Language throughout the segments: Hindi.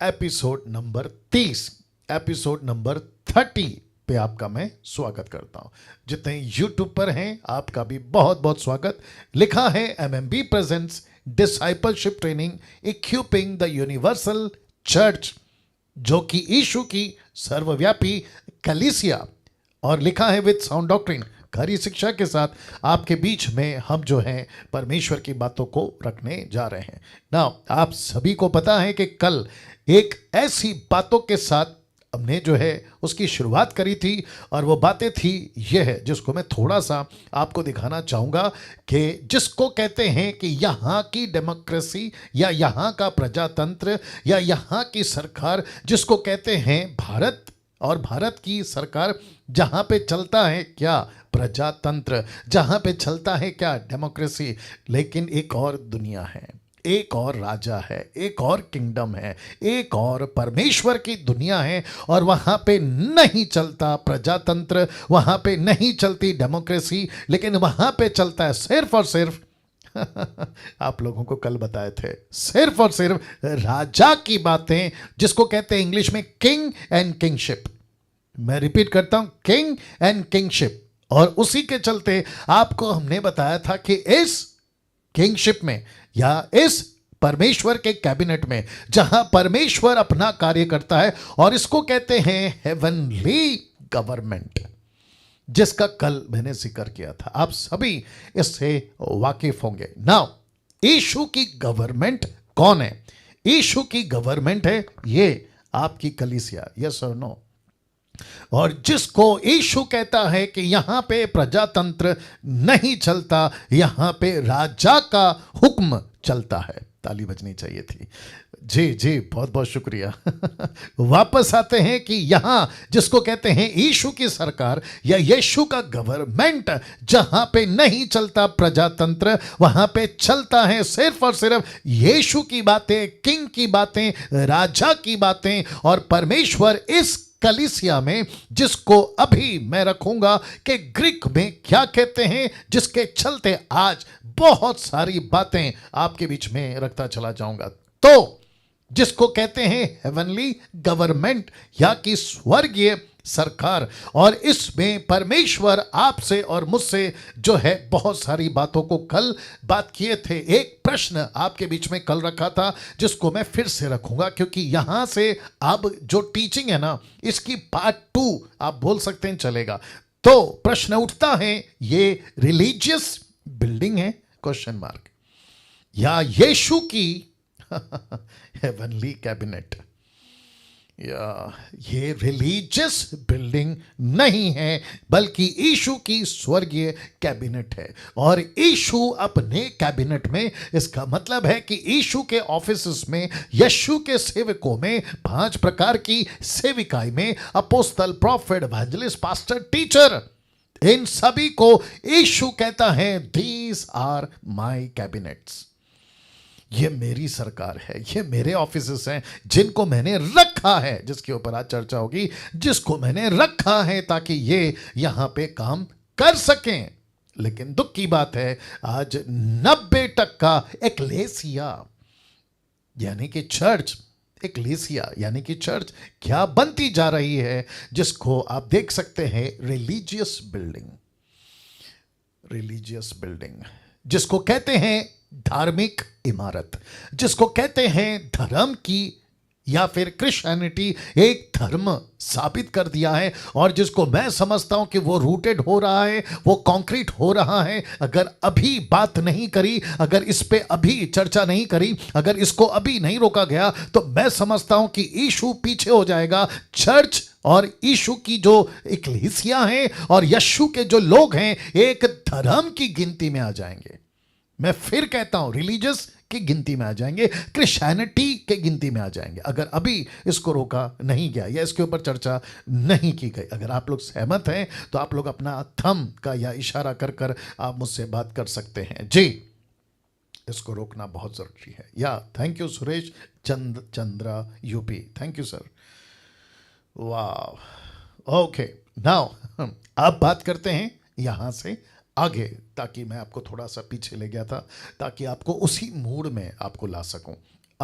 एपिसोड नंबर 30, एपिसोड नंबर 30 पे आपका मैं स्वागत करता हूं। जितने यूट्यूब पर हैं आपका भी बहुत बहुत स्वागत। लिखा है MMB presents discipleship training equipping the universal church, जो कि यीशु की सर्वव्यापी कलीसिया, और लिखा है विद साउंड डॉक्ट्रिन, खरी शिक्षा के साथ आपके बीच में हम जो हैं परमेश्वर की बातों को रखने जा रहे हैं। नाउ आप सभी को पता है कि कल एक ऐसी बातों के साथ हमने जो है उसकी शुरुआत करी थी, और वो बातें थी यह है जिसको मैं थोड़ा सा आपको दिखाना चाहूँगा कि जिसको कहते हैं कि यहाँ की डेमोक्रेसी या यहाँ का प्रजातंत्र या यहाँ की सरकार, जिसको कहते हैं भारत, और भारत की सरकार जहाँ पे चलता है क्या प्रजातंत्र, जहाँ पे चलता है क्या डेमोक्रेसी, लेकिन एक और दुनिया है, एक और राजा है, एक और किंगडम है, एक और परमेश्वर की दुनिया है, और वहाँ पे नहीं चलता प्रजातंत्र, वहाँ पे नहीं चलती डेमोक्रेसी, लेकिन वहाँ पे चलता है सिर्फ और सिर्फ आप लोगों को कल बताए थे, सिर्फ और सिर्फ राजा की बातें, जिसको कहते हैं इंग्लिश में किंग एंड किंगशिप। मैं रिपीट करता हूं, किंग एंड किंगशिप। और उसी के चलते आपको हमने बताया था कि इस किंगशिप में या इस परमेश्वर के कैबिनेट में जहां परमेश्वर अपना कार्य करता है, और इसको कहते हैं हेवनली गवर्नमेंट, जिसका कल मैंने जिक्र किया था। आप सभी इससे वाकिफ होंगे। नाउ यीशु की गवर्नमेंट कौन है? यीशु की गवर्नमेंट है ये आपकी कलीसिया, यस और नो। और जिसको यीशु कहता है कि यहां पे प्रजातंत्र नहीं चलता, यहां पे राजा का हुक्म चलता है। ताली बजनी चाहिए थी। जी जी, बहुत बहुत शुक्रिया। वापस आते हैं कि यहां जिसको कहते हैं यीशु की सरकार या यीशु का गवर्नमेंट, जहां पे नहीं चलता प्रजातंत्र, वहां पे चलता है सिर्फ और सिर्फ यीशु की बातें, किंग की बातें, राजा की बातें। और परमेश्वर इस कलीसिया में, जिसको अभी मैं रखूंगा कि ग्रीक में क्या कहते हैं, जिसके चलते आज बहुत सारी बातें आपके बीच में रखता चला जाऊंगा, तो जिसको कहते हैं हेवनली गवर्नमेंट या कि स्वर्गीय सरकार। और इसमें परमेश्वर आपसे और मुझसे जो है बहुत सारी बातों को कल बात किए थे। एक प्रश्न आपके बीच में कल रखा था, जिसको मैं फिर से रखूंगा, क्योंकि यहां से अब जो टीचिंग है ना, इसकी पार्ट 2 आप बोल सकते हैं चलेगा। तो प्रश्न उठता है, ये रिलीजियस बिल्डिंग है क्वेश्चन मार्क, या यीशु की हेवनली कैबिनेट, या ये रिलीजियस बिल्डिंग नहीं है, बल्कि यीशु की स्वर्गीय कैबिनेट है। और यीशु अपने कैबिनेट में, इसका मतलब है कि यीशु के ऑफिस में, यीशु के सेवकों में 5 प्रकार की सेविकाई में, अपोस्तल, प्रॉफिट, एवेंजलिस्ट, पास्टर, टीचर, इन सभी को यीशु कहता है दीज आर माय कैबिनेट्स। ये मेरी सरकार है, ये मेरे ऑफिसेस हैं जिनको मैंने रखा है, जिसके ऊपर आज चर्चा होगी, जिसको मैंने रखा है ताकि ये यहां पे काम कर सकें। लेकिन दुख की बात है, आज 90% एक्लेसिया यानी कि चर्च, एक्लेसिया यानी कि चर्च क्या बनती जा रही है, जिसको आप देख सकते हैं रिलीजियस बिल्डिंग, रिलीजियस बिल्डिंग, जिसको कहते हैं धार्मिक इमारत, जिसको कहते हैं धर्म की, या फिर क्रिश्चियनिटी एक धर्म साबित कर दिया है, और जिसको मैं समझता हूं कि वो रूटेड हो रहा है, वो कंक्रीट हो रहा है। अगर अभी बात नहीं करी, अगर इस पे अभी चर्चा नहीं करी, अगर इसको अभी नहीं रोका गया, तो मैं समझता हूं कि यीशु पीछे हो जाएगा। चर्च और यीशु की जो इक्लेसिया है और यीशु के जो लोग हैं, एक धर्म की गिनती में आ जाएंगे। मैं फिर कहता हूं, रिलीजियस की गिनती में आ जाएंगे, क्रिश्चियनिटी के गिनती में आ जाएंगे, अगर अभी इसको रोका नहीं गया या इसके ऊपर चर्चा नहीं की गई। अगर आप लोग सहमत हैं तो आप लोग अपना थंब का या इशारा कर कर आप मुझसे बात कर सकते हैं। जी, इसको रोकना बहुत जरूरी है। या thank you Suresh Chandra UP, thank you sir. वाह, ओके। नाउ अब बात करते हैं यहां से आगे, ताकि मैं आपको थोड़ा सा पीछे ले गया था, ताकि आपको उसी मूड में आपको ला सकूं।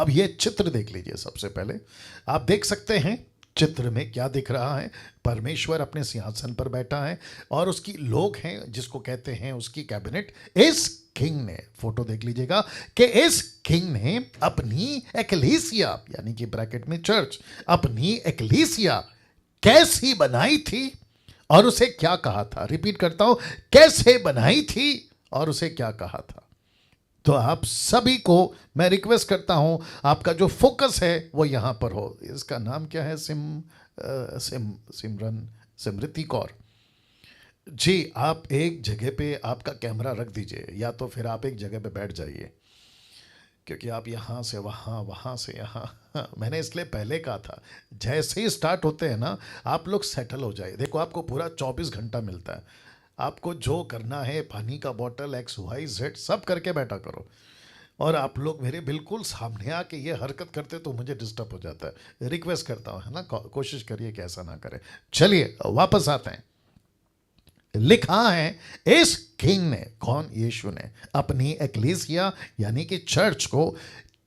अब ये चित्र देख लीजिए। सबसे पहले आप देख सकते हैं चित्र में क्या दिख रहा है। परमेश्वर अपने सिंहासन पर बैठा है और उसकी लोग हैं जिसको कहते हैं उसकी कैबिनेट। इस किंग ने, फोटो देख लीजिएगा, कि इस किंग ने अपनी एक्लेसिया यानी कि ब्रैकेट में चर्च, अपनी एक्लेसिया कैसी बनाई थी और उसे क्या कहा था। रिपीट करता हूं, कैसे बनाई थी और उसे क्या कहा था। तो आप सभी को मैं रिक्वेस्ट करता हूं, आपका जो फोकस है वो यहां पर हो। इसका नाम क्या है? सिमरन, सिमृति कौर जी। आप एक जगह पे आपका कैमरा रख दीजिए, या तो फिर आप एक जगह पे बैठ जाइए, क्योंकि आप यहाँ से वहाँ, वहाँ से यहाँ मैंने इसलिए पहले कहा था, जैसे ही स्टार्ट होते हैं ना, आप लोग सेटल हो जाए। देखो, आपको पूरा 24 घंटा मिलता है। आपको जो करना है, पानी का बोतल XYZ सब करके बैठा करो। और आप लोग मेरे बिल्कुल सामने आके ये हरकत करते तो मुझे डिस्टर्ब हो जाता है। रिक्वेस्ट करता हूँ, है ना, कोशिश करिए कि ऐसा ना करें। चलिए वापस आते हैं। लिखा है इस किंग ने, कौन? यीशु ने अपनी एक्लेसिया यानी कि चर्च को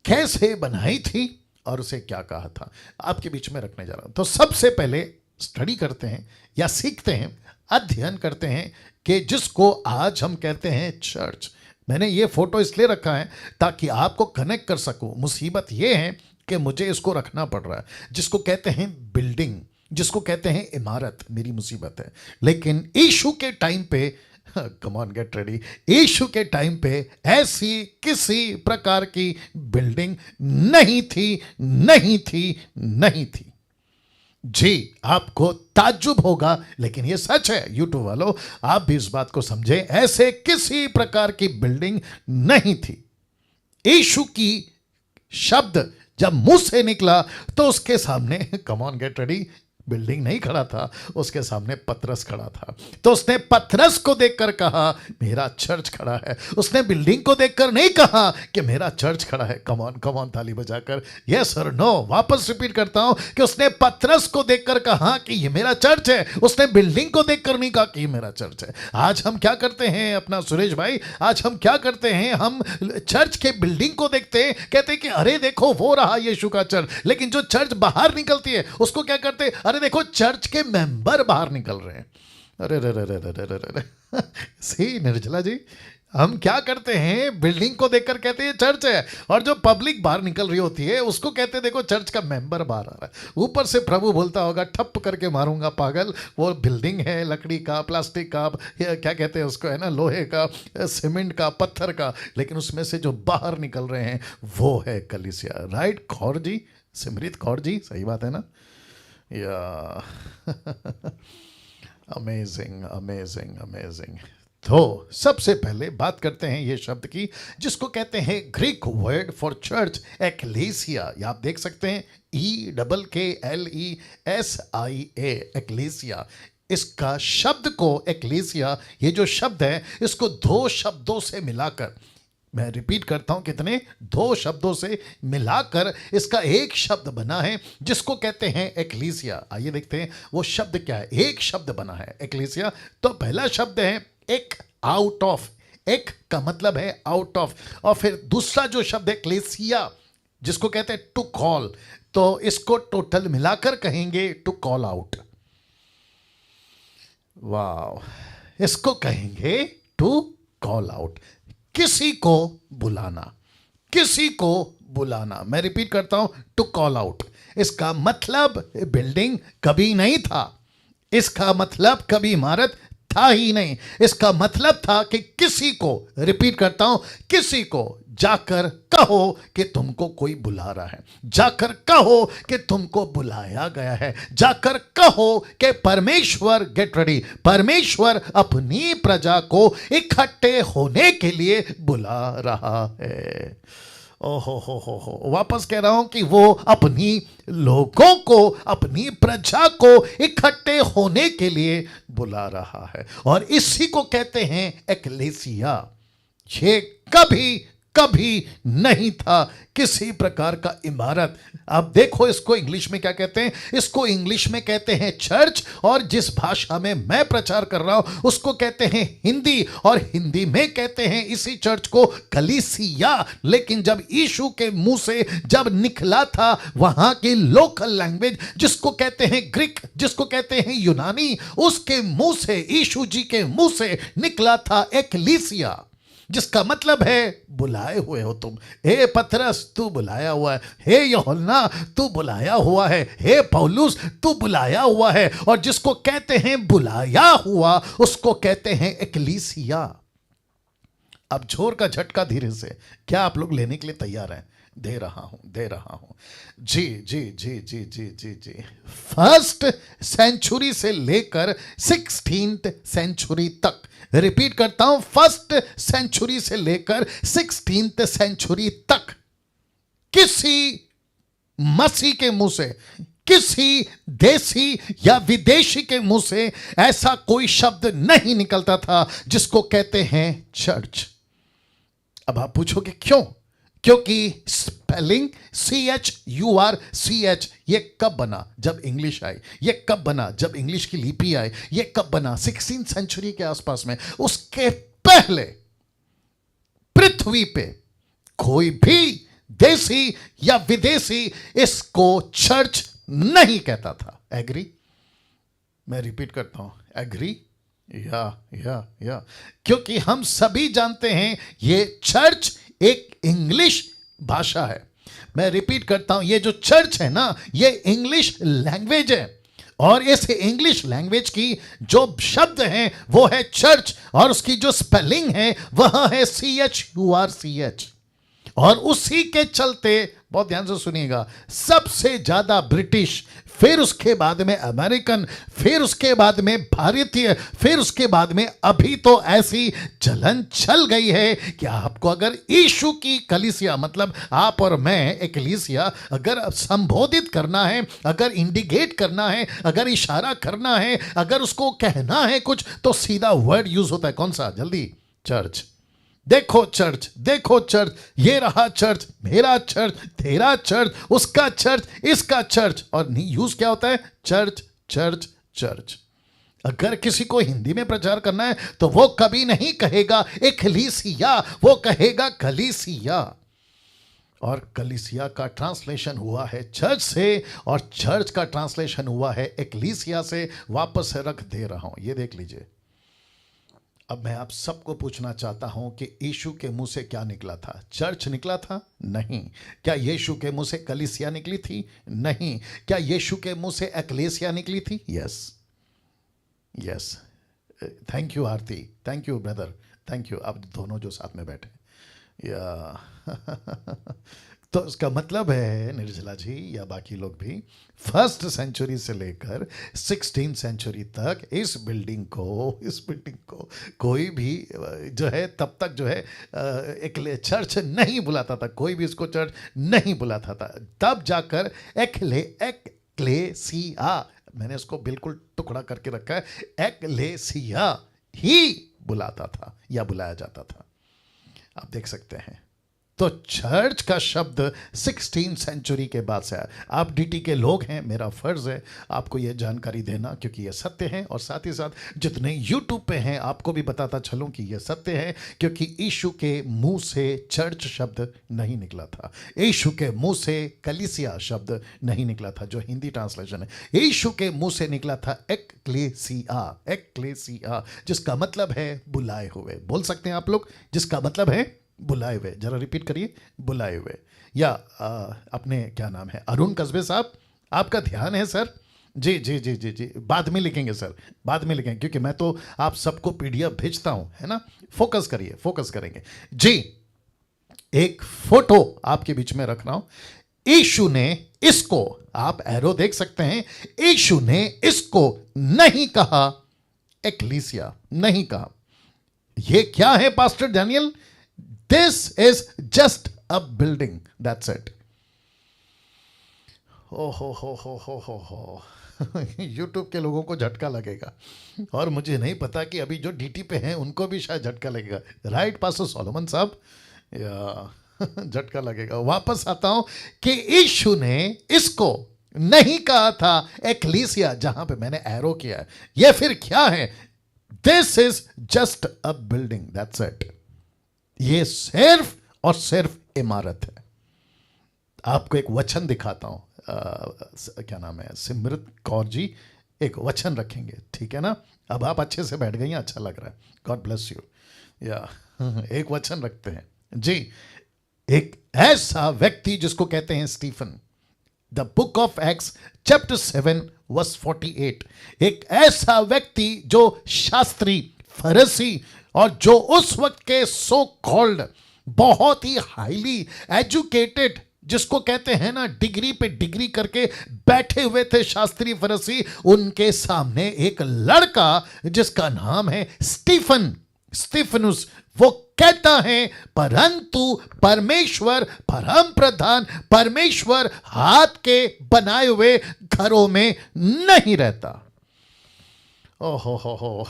कैसे बनाई थी और उसे क्या कहा था, आपके बीच में रखने जा रहा हूं। तो सबसे पहले स्टडी करते हैं या सीखते हैं, अध्ययन करते हैं कि जिसको आज हम कहते हैं चर्च। मैंने ये फोटो इसलिए रखा है ताकि आपको कनेक्ट कर सकूं। मुसीबत ये है कि मुझे इसको रखना पड़ रहा है। जिसको कहते हैं बिल्डिंग, जिसको कहते हैं इमारत, मेरी मुसीबत है। लेकिन यीशु के टाइम पे, कम ऑन गेट रेडी, यीशु के टाइम पे ऐसी किसी प्रकार की बिल्डिंग नहीं थी, नहीं थी, नहीं थी। जी, आपको ताज्जुब होगा, लेकिन ये सच है। यूट्यूब वालों, आप भी इस बात को समझे, ऐसे किसी प्रकार की बिल्डिंग नहीं थी। यीशु की शब्द जब मुंह से निकला तो उसके सामने, come on get ready, building नहीं खड़ा था, उसके सामने पतरस खड़ा था। तो उसने पतरस को देखकर कहा मेरा चर्च खड़ा है। उसने बिल्डिंग को देखकर नहीं कहा कि मेरा चर्च खड़ा है। कम ऑन ताली बजाकर, यस और नो। वापस रिपीट करता हूं कि उसने पतरस को देखकर कहा कि ये मेरा चर्च है। उसने बिल्डिंग को देखकर नहीं कहा कि ये मेरा चर्च है। आज हम क्या करते हैं अपना सुरेश भाई, आज हम क्या करते हैं, हम चर्च के बिल्डिंग को देखते हैं, कहते हैं कि अरे देखो वो रहा यीशु का चर्च। लेकिन जो चर्च बाहर निकलती है उसको क्या करते हैं? अरे देखो चर्च के मेंबर बाहर निकल रहे हैं। अरे रे रे रे रे रे रे रे। सही निर्जला जी, हम क्या करते हैं? बिल्डिंग को देखकर कहते हैं चर्च है, और जो पब्लिक बाहर निकल रही होती है उसको कहते हैं देखो चर्च का मेंबर बाहर आ रहा है। ऊपर से प्रभु बोलता होगा ठप करके मारूंगा पागल, वो बिल्डिंग है लकड़ी का, प्लास्टिक का, क्या कहते हैं उसको, है ना, लोहे का, सीमेंट का, पत्थर का, लेकिन उसमें से जो बाहर निकल रहे हैं वो है कलीसिया। राइट कौर जी, सिमरित कौर जी, सही बात है ना? या अमेजिंग अमेजिंग अमेजिंग। तो सबसे पहले बात करते हैं ये शब्द की, जिसको कहते हैं Greek word for church, ecclesia. ये आप देख सकते हैं, EKLESIA, एक्लेसिया। इसका शब्द को, एक्लेसिया, ये जो शब्द है, इसको दो शब्दों से मिलाकर, मैं रिपीट करता हूं, कितने? दो शब्दों से मिलाकर इसका एक शब्द बना है जिसको कहते हैं एक्लीसिया। आइए देखते हैं वो शब्द क्या है। एक शब्द बना है एक्लीसिया। तो पहला शब्द है एक, आउट ऑफ। एक का मतलब है आउट ऑफ, और फिर दूसरा जो शब्द है एक्लेसिया, जिसको कहते हैं टू कॉल। तो इसको टोटल मिलाकर कहेंगे टू कॉल आउट। वाह, इसको कहेंगे टू कॉल आउट, किसी को बुलाना, किसी को बुलाना। मैं रिपीट करता हूं, टू कॉल आउट। इसका मतलब बिल्डिंग कभी नहीं था, इसका मतलब कभी इमारत था ही नहीं। इसका मतलब था कि किसी को, रिपीट करता हूं, किसी को जाकर कहो कि तुमको कोई बुला रहा है, जाकर कहो कि तुमको बुलाया गया है, जाकर कहो कि परमेश्वर, गेट रेडी, परमेश्वर अपनी प्रजा को इकट्ठे होने के लिए बुला रहा है। ओहो हो, वापस कह रहा हूं कि वो अपनी लोगों को, अपनी प्रजा को इकट्ठे होने के लिए बुला रहा है, और इसी को कहते हैं एक्लेसिया। ये कभी कभी नहीं था किसी प्रकार का इमारत। अब देखो इसको इंग्लिश में क्या कहते हैं, इसको इंग्लिश में कहते हैं चर्च, और जिस भाषा में मैं प्रचार कर रहा हूं उसको कहते हैं हिंदी, और हिंदी में कहते हैं इसी चर्च को कलीसिया। लेकिन जब यीशु के मुंह से जब निकला था वहां की लोकल लैंग्वेज जिसको कहते हैं ग्रीक, जिसको कहते हैं यूनानी, उसके मुंह से, यीशु जी के मुंह से निकला था एक्लीसिया, जिसका मतलब है बुलाए हुए हो तुम। हे पतरस तू बुलाया हुआ है, हे यूहन्ना तू बुलाया हुआ है, हे पौलुस तू बुलाया हुआ है। और जिसको कहते हैं बुलाया हुआ उसको कहते हैं एक्लीसिया। अब जोर का झटका धीरे से, क्या आप लोग लेने के लिए तैयार हैं? दे रहा हूं जी जी जी जी जी जी जी। फर्स्ट सेंचुरी से लेकर 16th सेंचुरी तक, रिपीट करता हूं, फर्स्ट सेंचुरी से लेकर 16th सेंचुरी तक किसी मसीह के मुंह से, किसी देसी या विदेशी के मुंह से ऐसा कोई शब्द नहीं निकलता था जिसको कहते हैं चर्च। अब आप पूछोगे क्यों? क्योंकि स्पेलिंग CHURCH ये कब बना? जब इंग्लिश आई। ये कब बना? जब इंग्लिश की लिपि आई। ये कब बना? 16th सेंचुरी के आसपास में। उसके पहले पृथ्वी पे कोई भी देसी या विदेशी इसको चर्च नहीं कहता था। एग्री? मैं रिपीट करता हूं, एग्री? या क्योंकि हम सभी जानते हैं ये चर्च एक इंग्लिश भाषा है। मैं रिपीट करता हूं, ये जो चर्च है ना, ये इंग्लिश लैंग्वेज है, और इस इंग्लिश लैंग्वेज की जो शब्द हैं वो है चर्च, और उसकी जो स्पेलिंग है वह है CHURCH। और उसी के चलते, बहुत ध्यान से सुनिएगा, सबसे ज्यादा ब्रिटिश, फिर उसके बाद में अमेरिकन, फिर उसके बाद में भारतीय, फिर उसके बाद में अभी तो ऐसी चलन चल गई है कि आपको अगर यीशु की कलीसिया, मतलब आप और मैं एकलीसिया, अगर संबोधित करना है, अगर इंडिकेट करना है, अगर इशारा करना है, अगर उसको कहना है कुछ, तो सीधा वर्ड यूज होता है। कौन सा? जल्दी, चर्च। देखो चर्च, देखो चर्च, ये रहा चर्च, मेरा चर्च, तेरा चर्च, उसका चर्च, इसका चर्च। और यूज क्या होता है? Church church church. अगर किसी को हिंदी में प्रचार करना है तो वो कभी नहीं कहेगा एक्लीसिया, वो कहेगा कलीसिया। और कलीसिया का ट्रांसलेशन हुआ है चर्च से, और चर्च का ट्रांसलेशन हुआ है एक्लीसिया से। वापस रख दे रहा हूं, ये देख लीजिए। अब मैं आप सबको पूछना चाहता हूं कि यीशु के मुंह से क्या निकला था? चर्च निकला था? नहीं। क्या यीशु के मुंह से कलीसिया निकली थी? नहीं। क्या यीशु के मुंह से एक्लेसिया निकली थी? Yes yes. Thank you Aarti, thank you brother, thank you. आप दोनों जो साथ में बैठे, या तो इसका मतलब है निर्जला जी या बाकी लोग भी, फर्स्ट सेंचुरी से लेकर 16th सेंचुरी तक इस बिल्डिंग को कोई भी जो है तब तक जो है एक चर्च नहीं बुलाता था, कोई भी इसको चर्च नहीं बुलाता था। तब जाकर एक्लेसिया, मैंने इसको बिल्कुल टुकड़ा करके रखा है, एक्लेसिया ही बुलाता था या बुलाया जाता था। आप देख सकते हैं। तो चर्च का शब्द 16th सेंचुरी के बाद से आया। आप डीटी के लोग हैं, मेरा फर्ज है आपको यह जानकारी देना, क्योंकि यह सत्य है, और साथ ही साथ जितने यूट्यूब पे हैं आपको भी बताता चलूं कि यह सत्य है, क्योंकि यीशु के मुंह से चर्च शब्द नहीं निकला था, यीशु के मुंह से कलीसिया शब्द नहीं निकला था जो हिंदी ट्रांसलेशन है। यीशु के मुंह से निकला था एक्लेसिया, एक्लेसिया, जिसका मतलब है बुलाए हुए। बोल सकते हैं आप लोग, जिसका मतलब है बुलाए हुए। जरा रिपीट करिए, बुलाए हुए। या अपने क्या नाम है, अरुण कस्बे साहब, आपका ध्यान है सर? जी जी जी जी जी, बाद में लिखेंगे सर, बाद में लिखेंगे, क्योंकि मैं तो आप सबको PDF भेजता हूं, है ना। फोकस करिए, फोकस करेंगे जी। एक फोटो आपके बीच में रख रहा हूं। यीशु ने इसको, आप एरो देख सकते हैं, यीशु ने इसको नहीं कहा एक्लीसिया, नहीं कहा। यह क्या है pastor Daniel? This is just a building. That's it. ओ हो। YouTube के लोगों को झटका लगेगा, और मुझे नहीं पता कि अभी जो DT पे हैं उनको भी शायद झटका लगेगा। राइट पास्टर सोलोमन साहब? या झटका लगेगा। वापस आता हूं कि यीशु ने इसको नहीं कहा था एक्लीसिया, जहां पे मैंने एरो किया है, ये फिर क्या है? This is just a building, that's it. ये सिर्फ और सिर्फ इमारत है। आपको एक वचन दिखाता हूं, क्या नाम है, सिमरत कौर जी एक वचन रखेंगे, ठीक है ना? अब आप अच्छे से बैठ गई हैं, अच्छा लग रहा है, गॉड ब्लेस यू। या एक वचन रखते हैं जी। एक ऐसा व्यक्ति जिसको कहते हैं Stephen, the book of Acts chapter 7 verse 48। एक ऐसा व्यक्ति जो शास्त्री, फरीसी और जो उस वक्त के सो कॉल्ड बहुत ही हाईली एजुकेटेड, जिसको कहते हैं ना डिग्री पे डिग्री करके बैठे हुए थे शास्त्री फरीसी, उनके सामने एक लड़का जिसका नाम है स्टीफन, स्टीफनुस, वो कहता है परंतु परमेश्वर, परम प्रधान परमेश्वर हाथ के बनाए हुए घरों में नहीं रहता। ओहो हो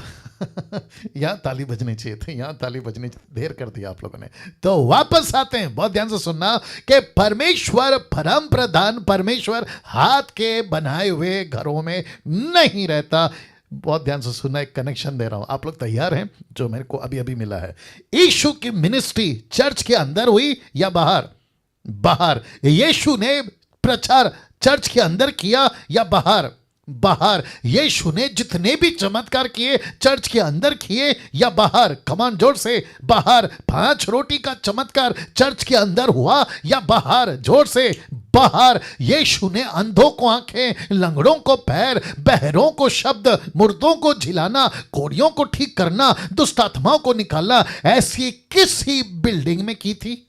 यहां ताली बजनी चाहिए थी, यहां ताली बजनी, देर कर दिया आप लोगों ने। तो वापस आते हैं, बहुत ध्यान से सुनना, कि परमेश्वर, परम प्रधान परमेश्वर हाथ के बनाए हुए घरों में नहीं रहता। बहुत ध्यान से सुनना, एक कनेक्शन दे रहा हूं, आप लोग तैयार हैं? जो मेरे को अभी अभी मिला है, यीशु की मिनिस्ट्री चर्च के अंदर हुई या बाहर? बाहर। यीशु ने प्रचार चर्च के अंदर किया या बाहर? बाहर। यीशु ने जितने भी चमत्कार किए चर्च के अंदर किए या बाहर? कमान जोर से, बाहर। 5 रोटी का चमत्कार चर्च के अंदर हुआ या बाहर? जोर से, बाहर। यीशु ने अंधों को आंखें, लंगड़ों को पैर, बहरों को शब्द, मुर्दों को झिलाना, कोढ़ियों को ठीक करना, दुष्ट आत्माओं को निकालना, ऐसी किसी बिल्डिंग में की थी?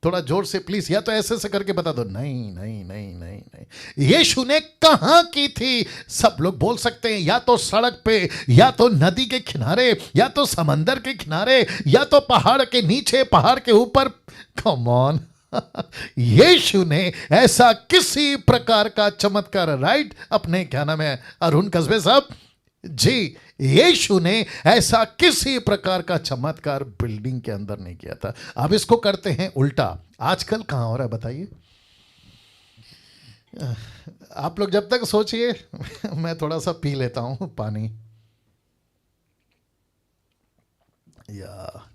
थोड़ा जोर से प्लीज, या तो ऐसे करके बता दो। नहीं नहीं नहीं नहीं नहीं। यीशु ने कहां की थी? सब लोग बोल सकते हैं, या तो सड़क पे, या तो नदी के किनारे, या तो समंदर के किनारे, या तो पहाड़ के नीचे, पहाड़ के ऊपर। कम ऑन यीशु ने ऐसा किसी प्रकार का चमत्कार, राइट? अपने क्या नाम है, अरुण कस्बे साहब जी, यीशु ने ऐसा किसी प्रकार का चमत्कार बिल्डिंग के अंदर नहीं किया था। अब इसको करते हैं उल्टा। आजकल कहां हो रहा है बताइए? आप लोग जब तक सोचिए मैं थोड़ा सा पी लेता हूं पानी। या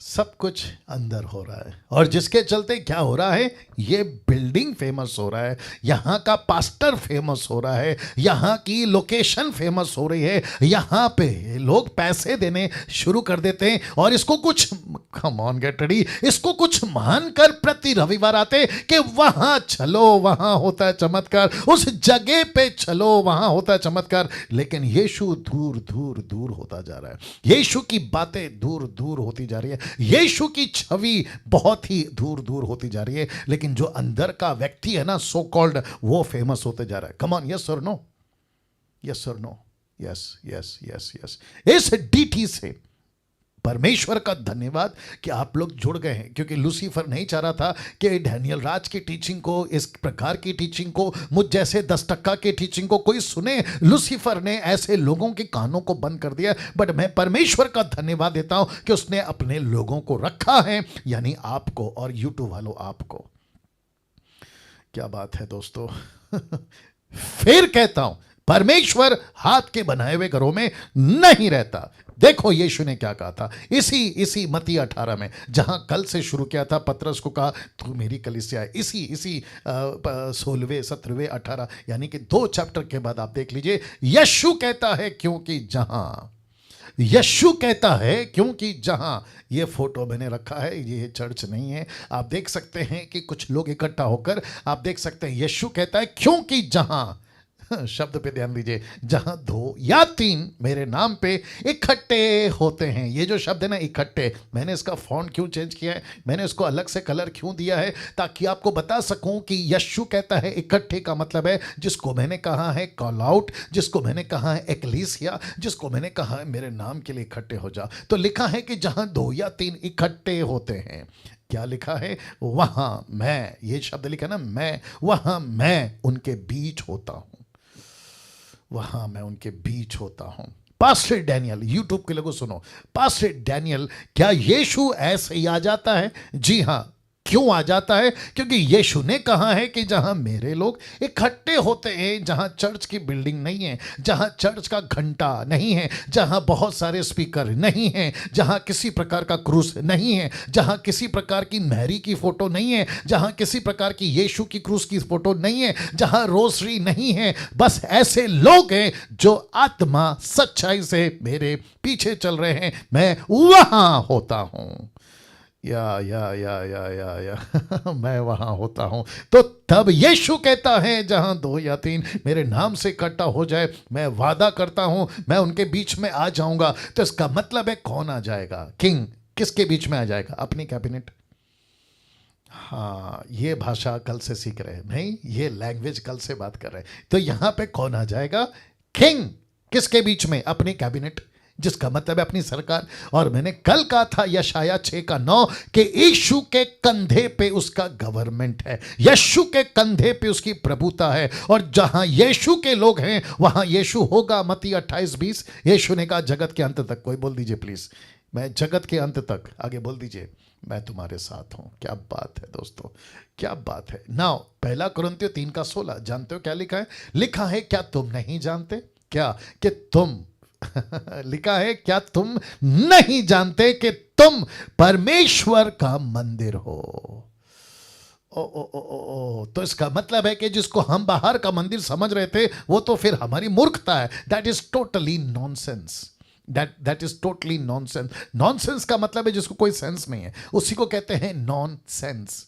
सब कुछ अंदर हो रहा है, और जिसके चलते क्या हो रहा है, ये बिल्डिंग फेमस हो रहा है, यहां का पास्टर फेमस हो रहा है, यहां की लोकेशन फेमस हो रही है, यहां पे लोग पैसे देने शुरू कर देते हैं, और इसको कुछ, कम ऑन गेट रेडी, इसको कुछ मानकर प्रति रविवार आते कि वहां चलो वहां होता है चमत्कार, उस जगह पे चलो वहां होता है चमत्कार। लेकिन यीशु दूर दूर दूर होता जा रहा है, यीशु की बातें दूर दूर होती जा रही है, यीशु की छवि बहुत ही दूर दूर होती जा रही है, लेकिन जो अंदर का व्यक्ति है ना, सो कॉल्ड, वो फेमस होते जा रहा है। कम ऑन, यस और नो, यस और no, yes yes yes yes. इस डीटी से परमेश्वर का धन्यवाद कि आप लोग जुड़ गए हैं, क्योंकि लूसीफर नहीं चाह रहा था कि डैनियल राज की टीचिंग को, इस प्रकार की टीचिंग को, मुझ जैसे 10% की टीचिंग को कोई सुने। लूसीफर ने ऐसे लोगों के कानों को बंद कर दिया, बट मैं परमेश्वर का धन्यवाद देता हूं कि उसने अपने लोगों को रखा है, यानी आपको और यूट्यूब वालों आपको। क्या बात है दोस्तों फिर कहता हूं, परमेश्वर हाथ के बनाए हुए घरों में नहीं रहता। देखो यीशु ने क्या कहा था इसी मत्ती 18 में, जहां कल से शुरू किया था, पतरस को कहा तू मेरी कलीसिया है। इसी 16वें 17वें 18 यानी कि 2 चैप्टर के बाद आप देख लीजिए, यीशु कहता है क्योंकि जहां ये फोटो मैंने रखा है, ये चर्च नहीं है, आप देख सकते हैं कि कुछ लोग इकट्ठा होकर, आप देख सकते हैं यीशु कहता है क्योंकि जहां, शब्द पे ध्यान दीजिए, जहां 2 या 3 मेरे नाम पे इकट्ठे होते हैं। ये जो शब्द है ना इकट्ठे, मैंने इसका फॉन्ट क्यों चेंज किया है, मैंने इसको अलग से कलर क्यों दिया है, ताकि आपको बता सकूं कि यीशु कहता है इकट्ठे का मतलब है जिसको मैंने कहा है कॉल आउट, जिसको मैंने कहा है एक्लीसिया, जिसको मैंने कहा है मेरे नाम के लिए इकट्ठे हो जा। तो लिखा है कि जहां 2 या 3 इकट्ठे होते हैं, क्या लिखा है, वहां मैं, ये शब्द लिखा ना, मैं, वहां मैं उनके बीच होता हूं, वहां मैं उनके बीच होता हूं। पास्टर डैनियल, यूट्यूब के लोगों सुनो, पास्टर डैनियल, क्या यीशु ऐसे ही आ जाता है? जी हाँ। क्यों आ जाता है? क्योंकि यीशु ने कहा है कि जहां मेरे लोग इकट्ठे होते हैं, जहां चर्च की बिल्डिंग नहीं है, जहां चर्च का घंटा नहीं है, जहां बहुत सारे स्पीकर नहीं हैं, जहां किसी प्रकार का क्रूस नहीं है, जहां किसी प्रकार की मैरी की फोटो नहीं है, जहां किसी प्रकार की यीशु की क्रूस की फोटो नहीं है, जहां रोसरी नहीं है, बस ऐसे लोग हैं जो आत्मा सच्चाई से मेरे पीछे चल रहे हैं, मैं वहां होता हूं। या मैं वहां होता हूं। तो तब यीशु कहता है जहां 2 या 3 मेरे नाम से इकट्ठा हो जाए, मैं वादा करता हूं मैं उनके बीच में आ जाऊंगा। तो इसका मतलब है कौन आ जाएगा? किंग किसके बीच में आ जाएगा? अपनी कैबिनेट। हाँ, ये भाषा कल से सीख रहे हैं, नहीं ये लैंग्वेज कल से बात कर रहे हैं। तो यहां पे कौन आ जाएगा? किंग। किसके बीच में? अपनी कैबिनेट, जिसका मतलब है अपनी सरकार। और मैंने कल कहा था यशाया 6:9 कि यीशु के कंधे पे उसका गवर्नमेंट है, यीशु के कंधे पे उसकी प्रभुता है, और जहां यीशु के लोग हैं वहां यीशु होगा। मत्ती 28:20, यीशु ने कहा जगत के अंत तक, कोई बोल दीजिए प्लीज, मैं जगत के अंत तक, आगे बोल दीजिए, मैं तुम्हारे साथ हूं। क्या बात है दोस्तों, क्या बात है। नाउ 1 कुरिन्थियों 3:16 जानते हो क्या लिखा है? लिखा है क्या तुम नहीं जानते? क्या कि तुम लिखा है क्या तुम नहीं जानते कि तुम परमेश्वर का मंदिर हो? ओ, तो इसका मतलब है कि जिसको हम बाहर का मंदिर समझ रहे थे वो तो फिर हमारी मूर्खता है। That is totally nonsense. That is totally nonsense. Nonsense का मतलब है जिसको कोई सेंस नहीं है, उसी को कहते हैं नॉनसेंस।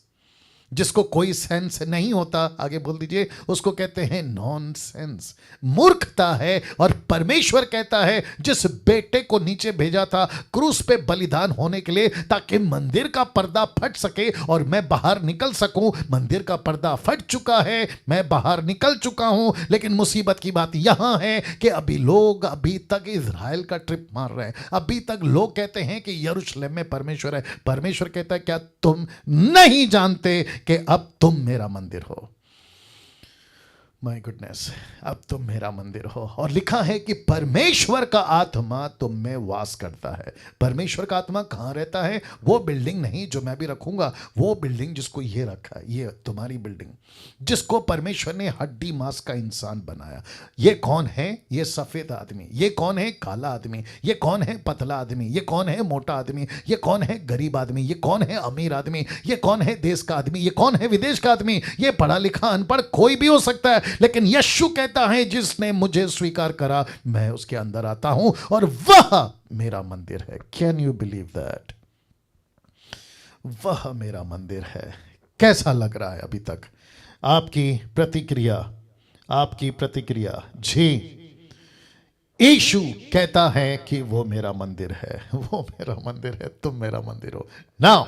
जिसको कोई सेंस नहीं होता, आगे बोल दीजिए, उसको कहते हैं नॉनसेंस, मूर्खता है। और परमेश्वर कहता है जिस बेटे को नीचे भेजा था क्रूस पे बलिदान होने के लिए ताकि मंदिर का पर्दा फट सके और मैं बाहर निकल सकूं। मंदिर का पर्दा फट चुका है, मैं बाहर निकल चुका हूं, लेकिन मुसीबत की बात यहां है कि अभी तक इजराइल का ट्रिप मार रहे हैं। अभी तक लोग कहते हैं कि यरूशलेम में परमेश्वर है। परमेश्वर कहता है क्या तुम नहीं जानते कि अब तुम मेरा मंदिर हो? माय गुडनेस, अब तुम मेरा मंदिर हो। और लिखा है कि परमेश्वर का आत्मा तुम में वास करता है। परमेश्वर का आत्मा कहां रहता है? वो बिल्डिंग नहीं जो मैं भी रखूंगा, वो बिल्डिंग जिसको ये रखा है, ये तुम्हारी बिल्डिंग, जिसको परमेश्वर ने हड्डी मांस का इंसान बनाया। ये कौन है? ये सफेद आदमी। ये कौन है? काला आदमी। ये कौन है? पतला आदमी। ये कौन है? मोटा आदमी। ये कौन है? गरीब आदमी। ये कौन है? अमीर आदमी। ये कौन है? देश का आदमी। ये कौन है? विदेश का आदमी। ये पढ़ा लिखा अनपढ़ कोई भी हो सकता है, लेकिन यीशु कहता है जिसने मुझे स्वीकार करा मैं उसके अंदर आता हूं और वह मेरा मंदिर है। Can you believe that? वह मेरा मंदिर है। कैसा लग रहा है अभी तक? आपकी प्रतिक्रिया, आपकी प्रतिक्रिया। जी, यीशु कहता है कि वो मेरा मंदिर है, वो मेरा मंदिर है, तुम मेरा मंदिर हो। नाउ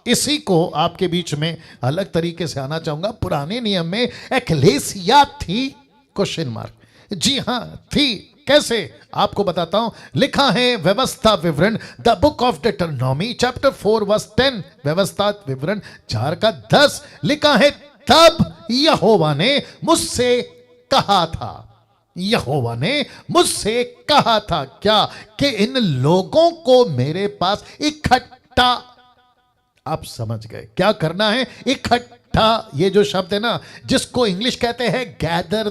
इसी को आपके बीच में अलग तरीके से आना चाहूंगा। पुराने नियम में एक्लेसिया थी, क्वेश्चन मार्क। जी हां थी। कैसे? आपको बताता हूं। लिखा है व्यवस्था विवरण, the book of Deuteronomy chapter 4 verse 10, व्यवस्था विवरण 4:10 लिखा है तब यहोवा ने मुझसे कहा था, यहोवा ने मुझसे कहा था क्या? कि इन लोगों को मेरे पास इकट्ठा, आप समझ गए क्या करना है? इकट्ठा। ये जो शब्द है ना, जिसको इंग्लिश कहते हैं गैदर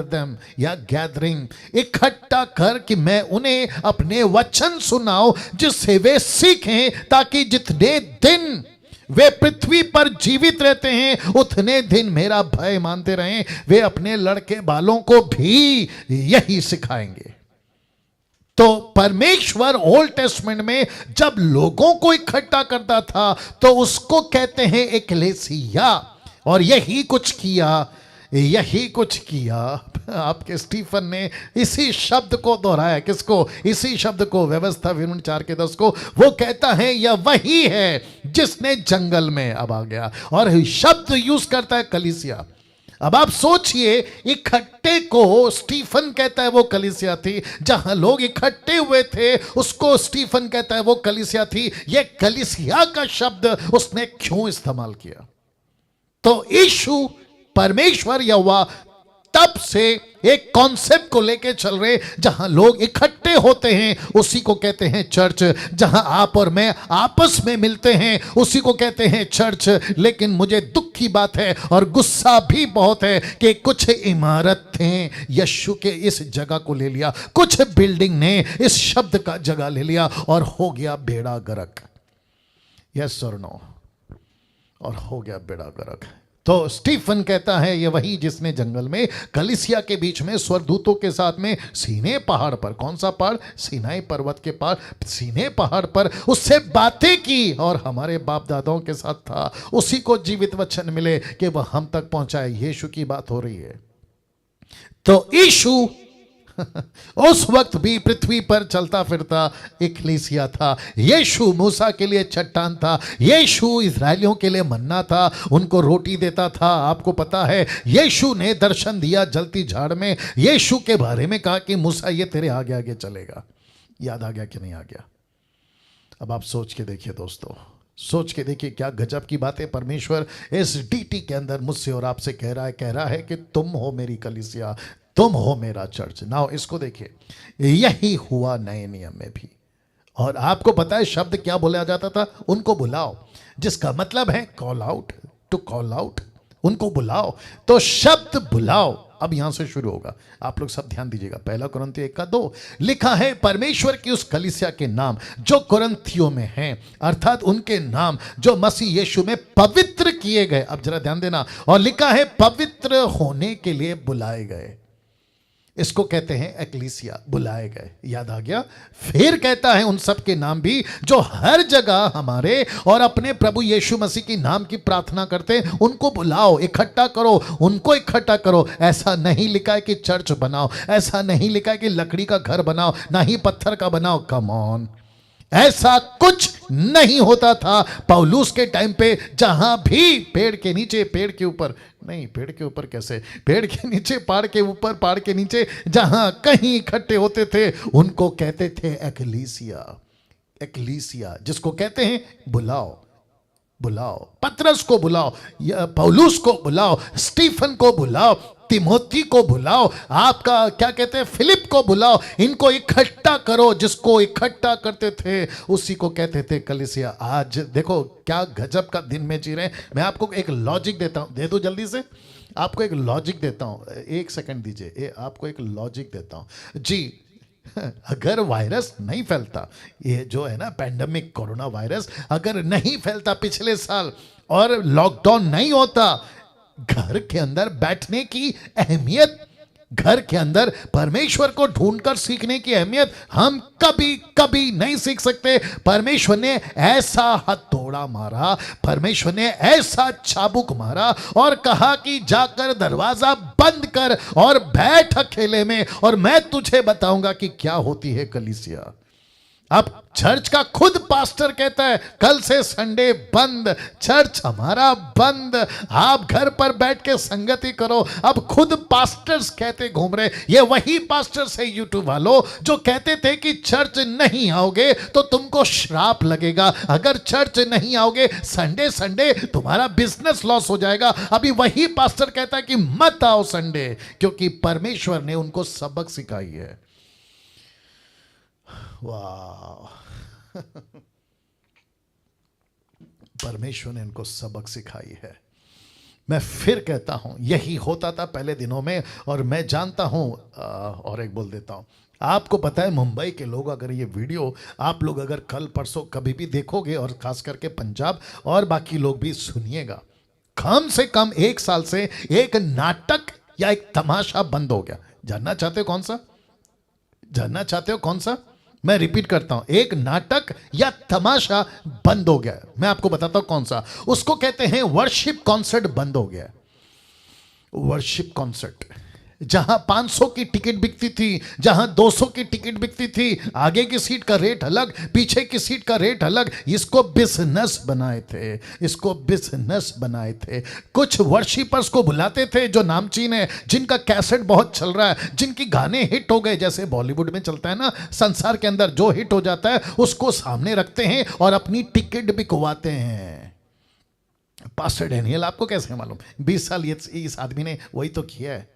देम या गैदरिंग, इकट्ठा कर कि मैं उन्हें अपने वचन सुनाऊं जिससे वे सीखें, ताकि जितने दिन वे पृथ्वी पर जीवित रहते हैं उतने दिन मेरा भय मानते रहें। वे अपने लड़के बालों को भी यही सिखाएंगे। तो परमेश्वर ओल्ड टेस्टमेंट में जब लोगों को इकट्ठा करता था तो उसको कहते हैं एक्लेसिया। और यही कुछ किया, यही कुछ किया। आपके स्टीफन ने इसी शब्द को दोहराया। किसको? इसी शब्द को, व्यवस्था विवरण 4:10 को। वो कहता है यह वही है जिसने जंगल में, अब आ गया और शब्द यूज करता है कलीसिया। अब आप सोचिए, इकट्ठे को स्टीफन कहता है वो कलीसिया थी। जहां लोग इकट्ठे हुए थे उसको स्टीफन कहता है वो कलीसिया थी। ये कलीसिया का शब्द उसने क्यों इस्तेमाल किया? तो यीशु परमेश्वर यहोवा तब से एक कॉन्सेप्ट को लेके चल रहे, जहां लोग इकट्ठे होते हैं उसी को कहते हैं चर्च, जहां आप और मैं आपस में मिलते हैं उसी को कहते हैं चर्च। लेकिन मुझे दुख की बात है और गुस्सा भी बहुत है कि कुछ इमारतें यीशु के इस जगह को ले लिया, कुछ बिल्डिंग ने इस शब्द का जगह ले लिया और हो गया बेड़ा गर्क। यस और नो, और हो गया बेड़ा गर्क। तो स्टीफन कहता है ये वही जिसने जंगल में कलीसिया के बीच में स्वर्गदूतों के साथ में सीने पहाड़ पर, कौन सा पहाड़? सीनाई पर्वत के पार, सीने पहाड़ पर उससे बातें की और हमारे बाप दादाओं के साथ था। उसी को जीवित वचन मिले कि वह हम तक पहुंचाए। यीशु की बात हो रही है। तो यीशु उस वक्त भी पृथ्वी पर चलता फिरता इक्लीसिया था। यीशु मूसा के लिए चट्टान था, यीशु इजरायलियों के लिए मन्ना था, उनको रोटी देता था। आपको पता है यीशु ने दर्शन दिया जलती झाड़ में, यीशु के बारे में कहा कि मूसा ये तेरे आगे आगे चलेगा। याद आ गया कि नहीं आ गया? अब आप सोच के देखिए दोस्तों, सोच के देखिए क्या गजब की बात है। परमेश्वर इस डीटी के अंदर मुझसे और आपसे कह रहा है कि तुम हो मेरी कलीसिया, तुम हो मेरा चर्च। नाउ इसको देखिए, यही हुआ नए नियम में भी। और आपको पता है शब्द क्या बोला जाता था? उनको बुलाओ, जिसका मतलब है call out, to call out, उनको बुलाओ। तो शब्द बुलाओ अब यहां से शुरू होगा। आप लोग सब ध्यान दीजिएगा। 1 कुरिन्थियों 1:2 लिखा है, परमेश्वर की उस कलीसिया के नाम जो कुरिन्थियों में हैं, अर्थात उनके नाम जो मसीह यीशु में पवित्र किए गए। अब जरा ध्यान देना, और लिखा है पवित्र होने के लिए बुलाए गए। इसको कहते हैं एक्लीसिया, बुलाए गए। याद आ गया? फिर कहता है उन सब के नाम भी जो हर जगह हमारे और अपने प्रभु यीशु मसीह की नाम की प्रार्थना करते हैं, उनको बुलाओ, इकट्ठा करो, उनको इकट्ठा करो। ऐसा नहीं लिखा है कि चर्च बनाओ, ऐसा नहीं लिखा है कि लकड़ी का घर बनाओ, ना ही पत्थर का बनाओ। कम ऑन, ऐसा कुछ नहीं होता था पौलुस के टाइम पे। जहां भी पेड़ के नीचे, पेड़ के ऊपर नहीं, पेड़ के ऊपर कैसे, पेड़ के नीचे, पहाड़ के ऊपर, पहाड़ के नीचे, जहां कहीं इकट्ठे होते थे उनको कहते थे एक्लीसिया। एक्लीसिया जिसको कहते हैं बुलाओ, बुलाओ। पतरस को बुलाओ, पौलुस को बुलाओ, स्टीफन को बुलाओ, तिमोथी को बुलाओ, आपका क्या कहते हैं फिलिप को बुलाओ। इनको इकट्ठा करो। जिसको इकट्ठा करते थे उसी को कहते थे कलीसिया। आज देखो क्या गजब का दिन में जी रहे हैं। मैं आपको एक लॉजिक देता हूं, दे दूं जल्दी से? आपको एक लॉजिक देता हूं, एक सेकंड दीजिए। आपको एक लॉजिक देता हूं जी। अगर वायरस नहीं फैलता, ये जो है ना पैंडेमिक कोरोना वायरस अगर नहीं फैलता पिछले साल और लॉकडाउन नहीं होता, घर के अंदर बैठने की अहमियत, घर के अंदर परमेश्वर को ढूंढकर सीखने की अहमियत हम कभी कभी नहीं सीख सकते। परमेश्वर ने ऐसा हथौड़ा मारा, परमेश्वर ने ऐसा चाबुक मारा और कहा कि जाकर दरवाजा बंद कर और बैठ अकेले में, और मैं तुझे बताऊंगा कि क्या होती है कलीसिया। अब चर्च का खुद पास्टर कहता है कल से संडे बंद, चर्च हमारा बंद, आप घर पर बैठ के संगति करो। अब खुद पास्टर्स कहते घूम रहे। ये वही पास्टर्स है यूट्यूब वालों जो कहते थे कि चर्च नहीं आओगे तो तुमको श्राप लगेगा, अगर चर्च नहीं आओगे संडे संडे तुम्हारा बिजनेस लॉस हो जाएगा। अभी वही पास्टर कहता है कि मत आओ संडे, क्योंकि परमेश्वर ने उनको सबक सिखाई है। वाह परमेश्वर ने इनको सबक सिखाई है। मैं फिर कहता हूं यही होता था पहले दिनों में। और मैं जानता हूं और एक बोल देता हूं, आपको पता है मुंबई के लोग, अगर ये वीडियो आप लोग अगर कल परसों कभी भी देखोगे, और खास करके पंजाब और बाकी लोग भी सुनिएगा, कम से कम 1 साल से एक नाटक या एक तमाशा बंद हो गया। जानना चाहते हो कौन सा? जानना चाहते हो कौन सा? मैं रिपीट करता हूं, एक नाटक या तमाशा बंद हो गया। मैं आपको बताता हूं कौन सा। उसको कहते हैं वर्शिप कॉन्सर्ट बंद हो गया। वर्शिप कॉन्सर्ट, जहां 500 की टिकट बिकती थी, जहां 200 की टिकट बिकती थी, आगे की सीट का रेट अलग, पीछे की सीट का रेट अलग। इसको बिजनेस बनाए थे, इसको बिजनेस बनाए थे। कुछ वर्शिपर्स को बुलाते थे जो नामचीन है, जिनका कैसेट बहुत चल रहा है, जिनकी गाने हिट हो गए, जैसे बॉलीवुड में चलता है ना, संसार के अंदर जो हिट हो जाता है उसको सामने रखते हैं और अपनी टिकट बिकवाते हैं। पास्टर डैनियल आपको कैसे मालूम? 20 साल इस आदमी ने वही तो किया है।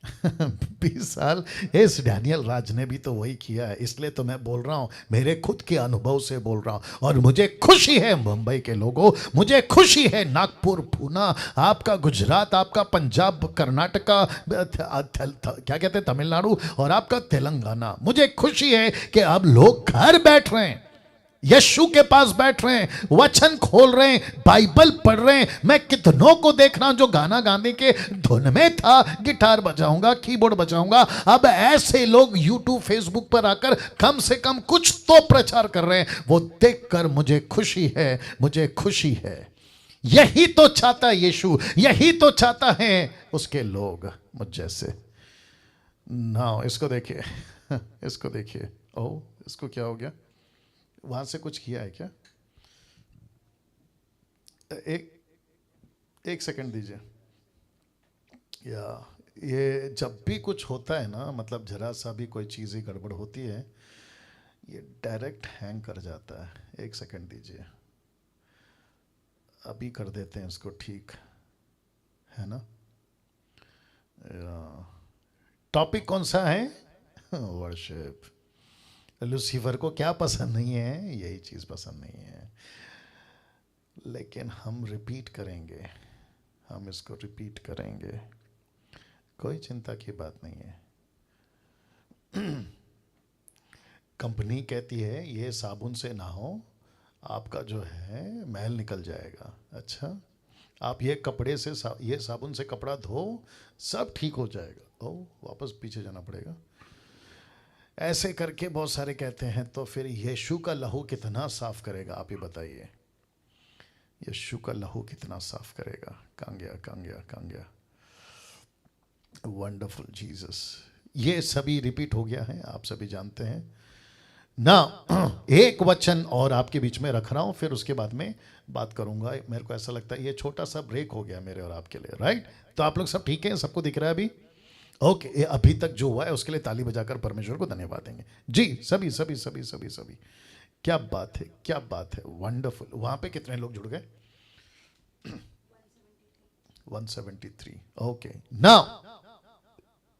20 साल। इस डैनियल राज ने भी तो वही किया है, इसलिए तो मैं बोल रहा हूं, मेरे खुद के अनुभव से बोल रहा हूं। और मुझे खुशी है मुंबई के लोगों, मुझे खुशी है नागपुर, पूना, आपका गुजरात, आपका पंजाब, कर्नाटका, क्या कहते हैं तमिलनाडु, और आपका तेलंगाना। मुझे खुशी है कि अब लोग घर बैठ रहे हैं, यीशु के पास बैठ रहे हैं, वचन खोल रहे हैं, बाइबल पढ़ रहे हैं। मैं कितनों को देख रहा हूं जो गाना गाने के धुन में था, गिटार बजाऊंगा, कीबोर्ड बजाऊंगा, अब ऐसे लोग यूट्यूब फेसबुक पर आकर कम से कम कुछ तो प्रचार कर रहे हैं। वो देखकर मुझे खुशी है, मुझे खुशी है। यही तो चाहता है यीशु, यही तो चाहता है उसके लोग मुझ जैसे। ना इसको देखिए, इसको देखिए। ओ इसको क्या हो गया? वहां से कुछ किया है क्या? एक सेकंड दीजिए। या ये जब भी कुछ होता है ना, मतलब जरा सा भी कोई चीज़ ही गड़बड़ होती है, ये डायरेक्ट हैंग कर जाता है। एक सेकंड दीजिए, अभी कर देते हैं इसको ठीक, है ना? टॉपिक कौन सा है? वर्शिप। लूसीफर को क्या पसंद नहीं है? यही चीज़ पसंद नहीं है, लेकिन हम रिपीट करेंगे, हम इसको रिपीट करेंगे, कोई चिंता की बात नहीं है। कंपनी कहती है ये साबुन से नहाओ, आपका जो है मैल निकल जाएगा। अच्छा, आप ये कपड़े से ये साबुन से कपड़ा धो, सब ठीक हो जाएगा। ओ वापस पीछे जाना पड़ेगा। ऐसे करके बहुत सारे कहते हैं। तो फिर यीशु का लहू कितना साफ करेगा, आप ही बताइए। यीशु का लहू कितना साफ करेगा? कहाँ गया, कहाँ गया, कहाँ गया? Wonderful Jesus. ये सभी रिपीट हो गया है, आप सभी जानते हैं ना। एक वचन और आपके बीच में रख रहा हूं, फिर उसके बाद में बात करूंगा। मेरे को ऐसा लगता है ये छोटा सा ब्रेक हो गया मेरे और आपके लिए, राइट? तो आप लोग सब ठीक है, सबको दिख रहा है अभी? ओके, ये अभी तक जो हुआ है उसके लिए ताली बजाकर परमेश्वर को धन्यवाद देंगे जी। सभी सभी सभी सभी सभी, क्या बात है, क्या बात है, वंडरफुल। वहां पे कितने लोग जुड़ गए? 173। ओके, नाउ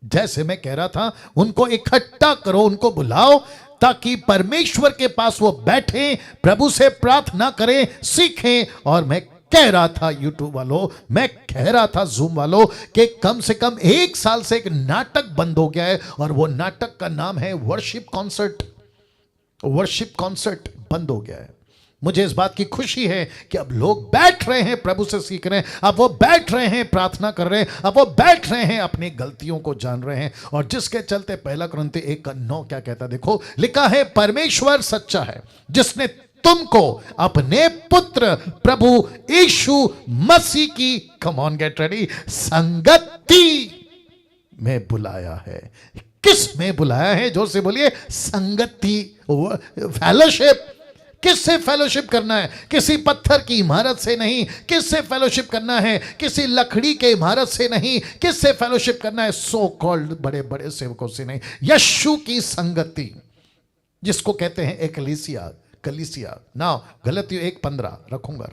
जैसे मैं कह रहा था, उनको इकट्ठा करो, उनको बुलाओ, ताकि परमेश्वर के पास वो बैठे, प्रभु से प्रार्थना करें, सीखें। और मैं कह रहा था यूट्यूब वालों, मैं कह रहा था जूम वालों, कि कम से कम 1 साल से एक नाटक बंद हो गया है, और वो नाटक का नाम है वर्शिप कॉन्सर्ट। वर्शिप कॉन्सर्ट बंद हो गया है। मुझे इस बात की खुशी है कि अब लोग बैठ रहे हैं, प्रभु से सीख रहे हैं, अब वो बैठ रहे हैं, प्रार्थना कर रहे हैं, अब वो बैठ रहे हैं, अपनी गलतियों को जान रहे हैं। और जिसके चलते 1 कुरिन्थी 1:9 क्या कहता है? देखो, लिखा है, परमेश्वर सच्चा है जिसने तुमको अपने पुत्र प्रभु यीशु मसीह की, कम ऑन गेट रेडी, संगति में बुलाया है। किस में बुलाया है? जोर से बोलिए, संगति, फेलोशिप। किससे फेलोशिप करना है? किसी पत्थर की इमारत से नहीं। किससे फेलोशिप करना है? किसी लकड़ी के इमारत से नहीं। किससे फेलोशिप करना है? सो कॉल्ड बड़े बड़े सेवकों से नहीं। यीशु की संगति, जिसको कहते हैं एकलीसिया, कलीसिया। ना गलतियों 1:15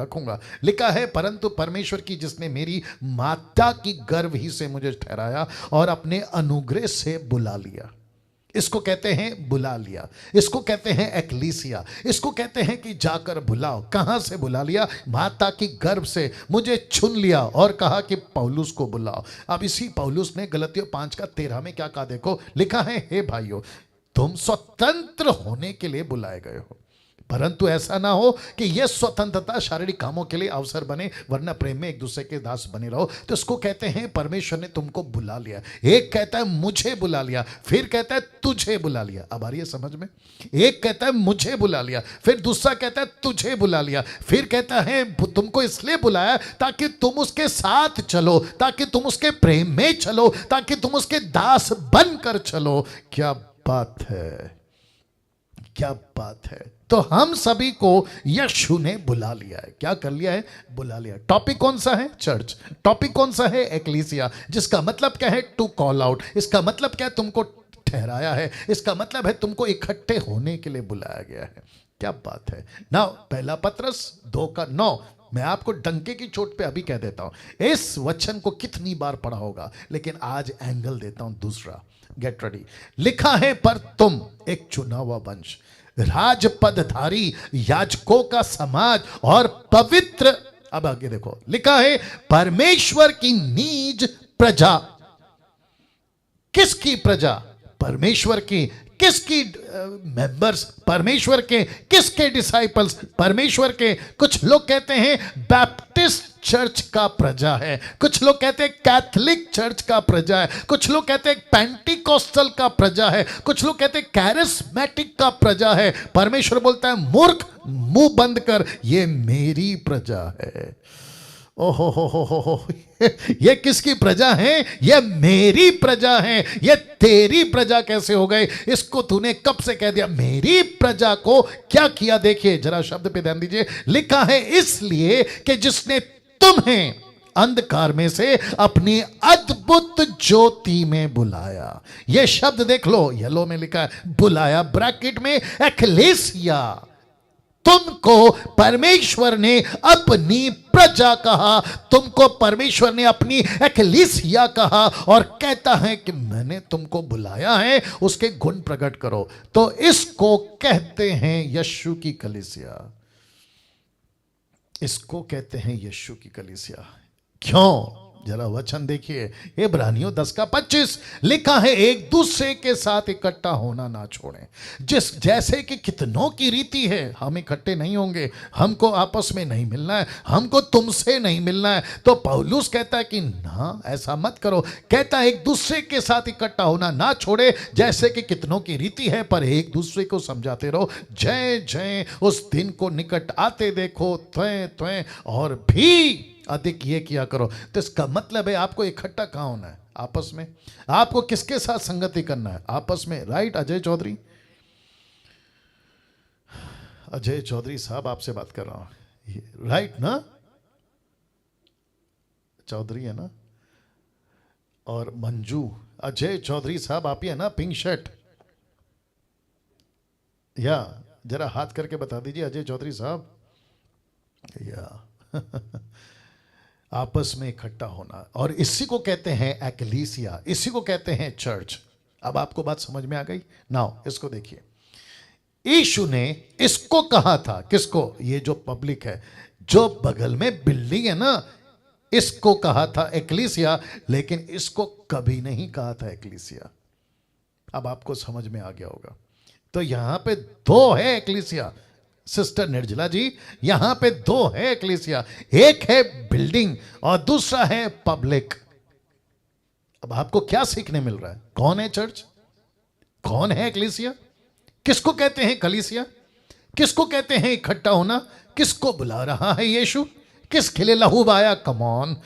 रखूंगा। लिखा है, परंतु परमेश्वर की जिसने मेरी माता की गर्भ ही से मुझे ठहराया और अपने अनुग्रह से बुला लिया। इसको कहते हैं बुला लिया, इसको कहते हैं एकलीसिया, इसको कहते हैं कि जाकर बुलाओ। कहां से बुला लिया? माता की गर्भ से मुझे चुन लिया और कहा कि पौलुस को बुलाओ। अब इसी पौलुस ने गलतियों 5:13 में क्या कहा? देखो, लिखा है, हे भाइयों, तुम स्वतंत्र होने के लिए बुलाए गए हो, परंतु ऐसा ना हो कि यह स्वतंत्रता शारीरिक कामों के लिए अवसर बने, वरना प्रेम में एक दूसरे के दास बने रहो। तो इसको कहते हैं परमेश्वर ने तुमको बुला लिया। एक कहता है मुझे बुला लिया, फिर कहता है तुझे बुला लिया। अब आ रही है समझ में? एक कहता है मुझे बुला लिया, फिर दूसरा कहता है तुझे बुला लिया, फिर कहता है तुमको इसलिए बुलाया ताकि तुम उसके साथ चलो, ताकि तुम उसके प्रेम में चलो, ताकि तुम उसके दास बनकर चलो। क्या बात है, क्या बात है। तो हम सभी को यीशु ने बुला लिया है। क्या कर लिया है? बुला लिया। टॉपिक कौन सा है? चर्च। टॉपिक कौन सा है? एकलीसिया, जिसका मतलब क्या है? To call out. इसका मतलब क्या है? तुमको ठहराया है। इसका मतलब है तुमको इकट्ठे होने के लिए बुलाया गया है। क्या बात है ना। 1 पत्रस 2:9, मैं आपको डंके की चोट पे अभी कह देता हूं, इस वचन को कितनी बार पढ़ा होगा, लेकिन आज एंगल देता हूं दूसरा। Get ready. लिखा है, पर तुम एक चुना हुआ वंश, राजपदधारी, याजकों का समाज और पवित्र। अब आगे देखो, लिखा है परमेश्वर की नीज प्रजा। किसकी प्रजा? परमेश्वर की। किसकी मेंबर्स? परमेश्वर के। किसके डिसाइपल्स? परमेश्वर के। कुछ लोग कहते हैं बैप्टिस्ट चर्च का प्रजा है, कुछ लोग कहते हैं कैथोलिक चर्च का प्रजा है, कुछ लोग कहते हैं पेंटिकोस्टल का प्रजा है, कुछ लोग कहते हैं कैरिस्मेटिक का प्रजा है। परमेश्वर बोलता है, मूर्ख, मुंह बंद कर, ये मेरी प्रजा है। ओहो हो, ये किसकी प्रजा है? ये मेरी प्रजा है। ये तेरी प्रजा कैसे हो गए? इसको तूने कब से कह दिया? मेरी प्रजा को क्या किया? देखिए जरा शब्द पे ध्यान दीजिए। लिखा है, इसलिए कि जिसने तुम्हें अंधकार में से अपनी अद्भुत ज्योति में बुलाया। ये शब्द देख लो, येलो में लिखा है बुलाया, ब्रैकेट में एक्लेसिया। तुमको परमेश्वर ने अपनी प्रजा कहा, तुमको परमेश्वर ने अपनी एक्लेसिया कहा, और कहता है कि मैंने तुमको बुलाया है, उसके गुण प्रकट करो। तो इसको कहते हैं यीशु की कलीसिया। इसको कहते हैं यीशु की कलीसिया। क्यों? जरा वचन देखिए, इब्रानियों 10:25 लिखा है, एक दूसरे के साथ इकट्ठा होना ना छोड़ें, जैसे कि कितनों की रीति है। हम इकट्ठे नहीं होंगे, हमको आपस में नहीं मिलना है, हमको तुमसे नहीं मिलना है। तो पौलुस कहता है कि ना, ऐसा मत करो। कहता है एक दूसरे के साथ इकट्ठा होना ना छोड़े, जैसे कि कितनों की रीति है, पर एक दूसरे को समझाते रहो, जय जय उस दिन को निकट आते देखो, त्वें त्वें और भी अधिक ये किया करो। तो इसका मतलब है आपको इकट्ठा कहाँ होना है? आपस में। आपको किसके साथ संगति करना है? आपस में। राइट अजय चौधरी? अजय चौधरी साहब आपसे बात कर रहा हूं, राइट ना? चौधरी है ना? और मंजू, अजय चौधरी साहब आप ही है ना? पिंक शर्ट, या जरा हाथ करके बता दीजिए अजय चौधरी साहब। या आपस में इकट्ठा होना, और इसी को कहते हैं एक्लेसिया, इसी को कहते हैं चर्च। अब आपको बात समझ में आ गई? नाउ इसको देखिए, यीशु ने इसको कहा था, किसको? ये जो पब्लिक है, जो बगल में बिल्डिंग है ना, इसको कहा था एक्लेसिया, लेकिन इसको कभी नहीं कहा था एक्लेसिया। अब आपको समझ में आ गया होगा। तो यहां पे दो है एक्लेसिया, सिस्टर निर्जला जी, यहां पे दो है एक्लेसिया, एक है बिल्डिंग और दूसरा है पब्लिक। अब आपको क्या सीखने मिल रहा है? कौन है चर्च? कौन है एक्लेसिया? किसको कहते हैं कलीसिया? किसको कहते हैं इकट्ठा होना? किसको बुला रहा है यीशु? किसके लिए लहू बहाया? Come on.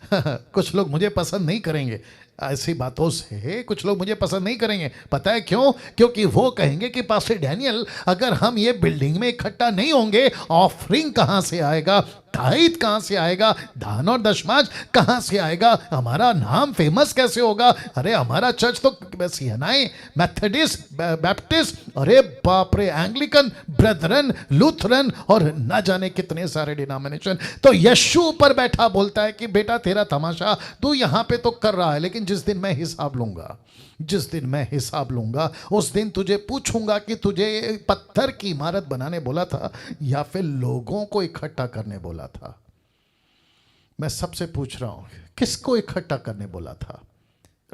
कुछ लोग मुझे पसंद नहीं करेंगे ऐसी बातों से, कुछ लोग मुझे पसंद नहीं करेंगे। पता है क्यों? क्योंकि वो कहेंगे कि पास्टर डैनियल, अगर हम ये बिल्डिंग में इकट्ठा नहीं होंगे, ऑफरिंग कहां से आएगा? टाइट कहां से आएगा? दान और दशमांश कहां से आएगा? हमारा नाम फेमस कैसे होगा? अरे हमारा चर्च तो सीएनआई, मेथोडिस्ट, बैप्टिस्ट, अरे बाप रे, एंग्लिकन, ब्रदरन, लूथरन और न जाने कितने सारे डिनोमिनेशन। तो यीशु ऊपर बैठा बोलता है कि बेटा तेरा तमाशा तू यहां पे तो कर रहा है, लेकिन जिस दिन मैं हिसाब लूंगा, जिस दिन मैं हिसाब लूंगा, उस दिन तुझे पूछूंगा कि तुझे पत्थर की इमारत बनाने बोला था या फिर लोगों को इकट्ठा करने बोला था। मैं सबसे पूछ रहा हूं, किसको इकट्ठा करने बोला था?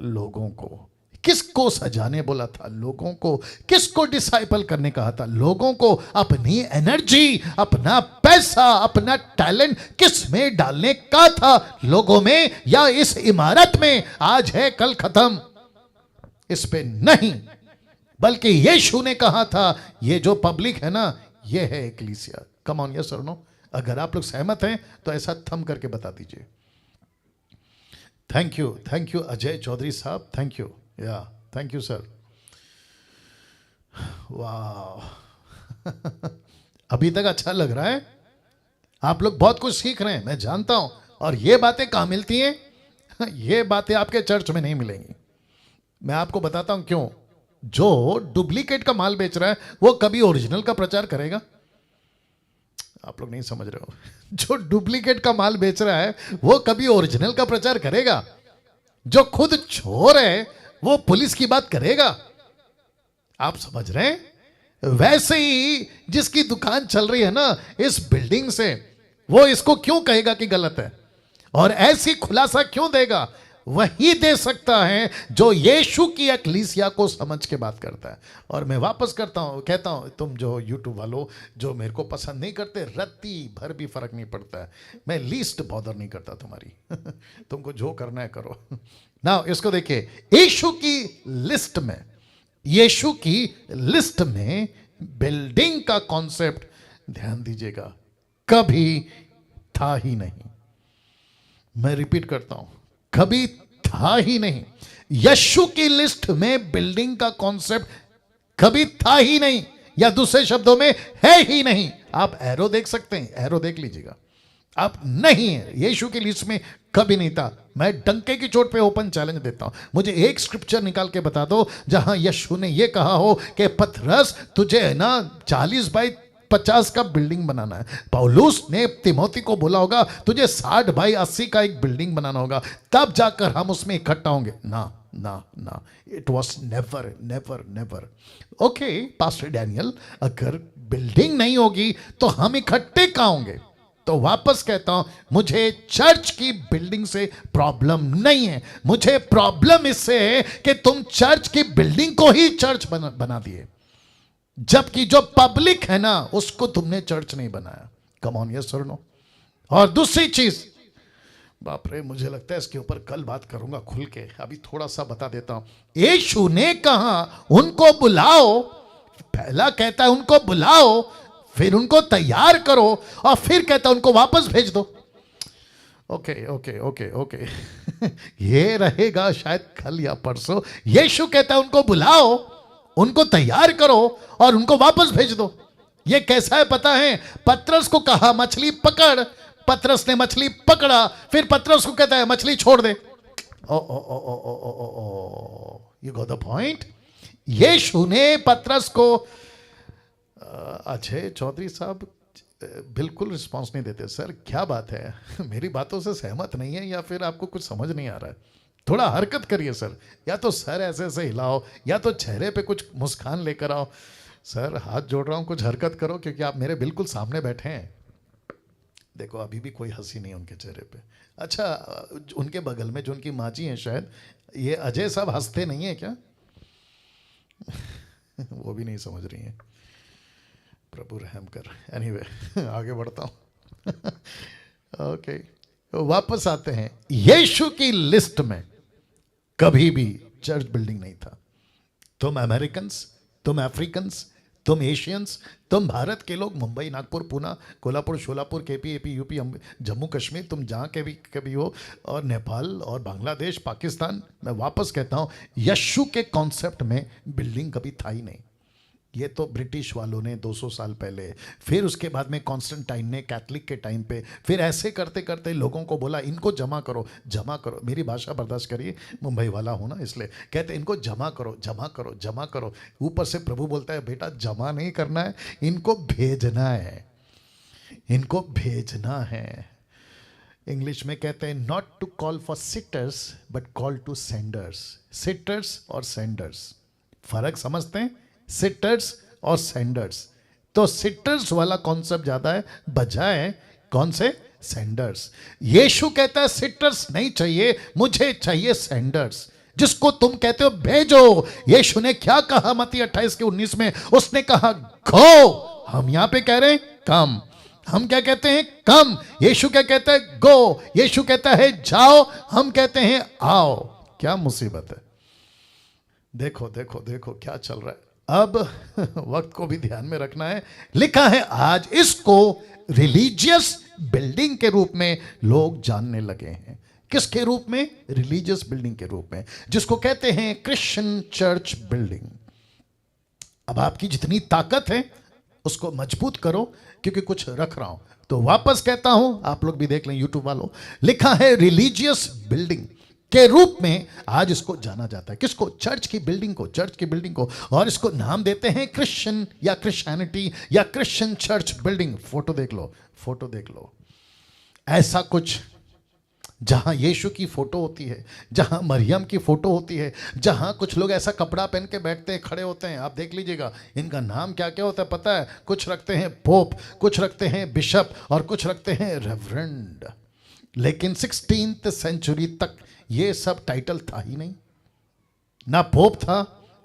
लोगों को। किसको सजाने बोला था? लोगों को। किसको डिसाइपल करने कहा था? लोगों को। अपनी एनर्जी, अपना पैसा, अपना टैलेंट किस में डालने का था? लोगों में या इस इमारत में? आज है कल खत्म, इस पे नहीं। बल्कि यीशु ने कहा था, ये जो पब्लिक है ना, ये है एक्लीसिया। कम ऑन, यस और नो? अगर आप लोग सहमत हैं तो ऐसा थम करके बता दीजिए। थैंक यू अजय चौधरी साहब, थैंक यू, या थैंक यू सर। वाह अभी तक अच्छा लग रहा है, आप लोग बहुत कुछ सीख रहे हैं, मैं जानता हूं। और ये बातें कहां मिलती हैं? ये बातें आपके चर्च में नहीं मिलेंगी। मैं आपको बताता हूं क्यों। जो डुप्लीकेट का माल बेच रहा है वो कभी ओरिजिनल का प्रचार करेगा? आप लोग नहीं समझ रहे हो। जो डुप्लीकेट का माल बेच रहा है वो कभी ओरिजिनल का प्रचार करेगा? जो खुद चोर है वो पुलिस की बात करेगा? आप समझ रहे हैं? वैसे ही जिसकी दुकान चल रही है ना इस बिल्डिंग से, वो इसको क्यों कहेगा कि गलत है? और ऐसी खुलासा क्यों देगा? वही दे सकता है जो यीशु की एकलीसिया को समझ के बात करता है। और मैं वापस कहता हूं, तुम जो यूट्यूब वालों जो मेरे को पसंद नहीं करते, रत्ती भर भी फर्क नहीं पड़ता है, मैं लीस्ट बॉदर नहीं करता तुम्हारी। तुमको जो करना है करो ना। इसको देखिए, यीशु की लिस्ट में बिल्डिंग का कॉन्सेप्ट, ध्यान दीजिएगा, कभी था ही नहीं। मैं रिपीट करता हूं, कभी था ही नहीं। यीशु की लिस्ट में बिल्डिंग का कॉन्सेप्ट कभी था ही नहीं, या दूसरे शब्दों में है ही नहीं। आप एरो देख सकते हैं, एरो देख लीजिएगा, आप नहीं है, यीशु की लिस्ट में कभी नहीं था। मैं डंके की चोट पे ओपन चैलेंज देता हूं, मुझे एक स्क्रिप्चर निकाल के बता दो जहां यीशु ने यह कहा हो कि पतरस तुझे है ना 40 बाई 50 का बिल्डिंग बनाना है। पौलुस ने तिमोथी को बोला होगा तुझे 60 बाई 80 का एक बिल्डिंग बनाना होगा, तब जाकर हम उसमें इकट्ठा होंगे। ना ना ना, it was never never never. Okay pastor Daniel, अगर बिल्डिंग नहीं होगी तो हम इकट्ठे कहां होंगे? तो वापस कहता हूं, मुझे चर्च की बिल्डिंग से प्रॉब्लम नहीं है, मुझे प्रॉब्लम इससे है कि तुम चर्च की बिल्डिंग को ही चर्च बना दिए, जबकि जो पब्लिक है ना उसको तुमने चर्च नहीं बनाया। कम ऑन, यस और नो? और दूसरी चीज, बाप रे, मुझे लगता है इसके ऊपर कल बात करूंगा खुल के, अभी थोड़ा सा बता देता हूं। यीशु ने कहा उनको बुलाओ, पहला कहता है उनको बुलाओ, फिर उनको तैयार करो, और फिर कहता है उनको वापस भेज दो। Okay okay okay okay. ये रहेगा शायद कल या परसों। यीशु कहता है उनको बुलाओ, उनको तैयार करो और उनको वापस भेज दो। ये कैसा है पता है? पतरस को कहा मछली पकड़, पतरस ने मछली पकड़ा, फिर पतरस को कहता है मछली छोड़ दे। ओ ओ ओ ओ ओ ओ ओ, यू गॉट द पॉइंट। यीशु ने पतरस को, अजय चौधरी साहब बिल्कुल रिस्पांस नहीं देते। सर क्या बात है, मेरी बातों से सहमत नहीं है या फिर आपको कुछ समझ नहीं आ रहा है? थोड़ा हरकत करिए सर, या तो सर ऐसे ऐसे हिलाओ, या तो चेहरे पे कुछ मुस्कान लेकर आओ। सर हाथ जोड़ रहा हूँ, कुछ हरकत करो, क्योंकि आप मेरे बिल्कुल सामने बैठे हैं। देखो अभी भी कोई हंसी नहीं उनके चेहरे पे। अच्छा, उनके बगल में जो उनकी माँ जी हैं शायद, ये अजय साहब हंसते नहीं है क्या? वो भी नहीं समझ रही हैं। प्रभु रहम कर। एनीवे आगे बढ़ता हूँ। ओके, वापस आते हैं। यीशु की लिस्ट में कभी भी चर्च बिल्डिंग नहीं था। तुम अमेरिकन्स, तुम अफ्रीकन्स, तुम एशियंस, तुम भारत के लोग, Mumbai, Nagpur, Poona, Kolhapur, Sholapur, KP, AP, UP, Jammu Kashmir, तुम जहाँ के भी कभी हो, और नेपाल और बांग्लादेश, पाकिस्तान, मैं वापस कहता हूँ यीशु के कॉन्सेप्ट में बिल्डिंग कभी था ही नहीं। ये तो ब्रिटिश वालों ने 200 साल पहले, फिर उसके बाद में कॉन्स्टेंटाइन ने कैथलिक के टाइम पे, फिर ऐसे करते करते लोगों को बोला इनको जमा करो, जमा करो। मेरी भाषा बर्दाश्त करिए, मुंबई वाला हूँ ना, इसलिए कहते इनको जमा करो, जमा करो, जमा करो। ऊपर से प्रभु बोलता है बेटा जमा नहीं करना है, इनको भेजना है, इनको भेजना है। इंग्लिश में कहते हैं not to call for sitters but call to senders. Sitters और सेंडर्स, फर्क समझते हैं? सिटर्स और सेंडर्स। तो सिटर्स वाला कॉन्सेप्ट ज्यादा है बजाय कौन से? सेंडर्स। यीशु कहता है सिटर्स नहीं चाहिए, मुझे चाहिए सेंडर्स, जिसको तुम कहते हो भेजो। यीशु ने क्या कहा मत्ती 28:19 में? उसने कहा गो। हम यहां पे कह रहे हैं कम। हम क्या कहते हैं? कम। यीशु क्या कहता है? गो। यीशु कहता है जाओ, हम कहते हैं आओ। क्या मुसीबत है? देखो देखो देखो क्या चल रहा है। अब वक्त को भी ध्यान में रखना है। लिखा है आज इसको रिलीजियस बिल्डिंग के रूप में लोग जानने लगे हैं। किसके रूप में? रिलीजियस बिल्डिंग के रूप में, जिसको कहते हैं क्रिश्चियन चर्च बिल्डिंग। अब आपकी जितनी ताकत है उसको मजबूत करो, क्योंकि कुछ रख रहा हूं। तो वापस कहता हूं, आप लोग भी देख लें यूट्यूब वालों, लिखा है रिलीजियस बिल्डिंग। के रूप में आज इसको जाना जाता है। किसको? चर्च की बिल्डिंग को, चर्च की बिल्डिंग को। और इसको नाम देते हैं क्रिश्चियन या क्रिश्चियनिटी या क्रिश्चियन चर्च बिल्डिंग। फोटो देख लो, फोटो देख लो, ऐसा कुछ जहां यीशु की फोटो होती है, जहां मरियम की फोटो होती है, जहां कुछ लोग ऐसा कपड़ा पहन के बैठते हैं, खड़े होते हैं। आप देख लीजिएगा इनका नाम क्या क्या होता है पता है? कुछ रखते हैं पोप, कुछ रखते हैं बिशप और कुछ रखते हैं रेवरेंड। लेकिन 16th सेंचुरी तक ये सब टाइटल था ही नहीं। ना पोप था,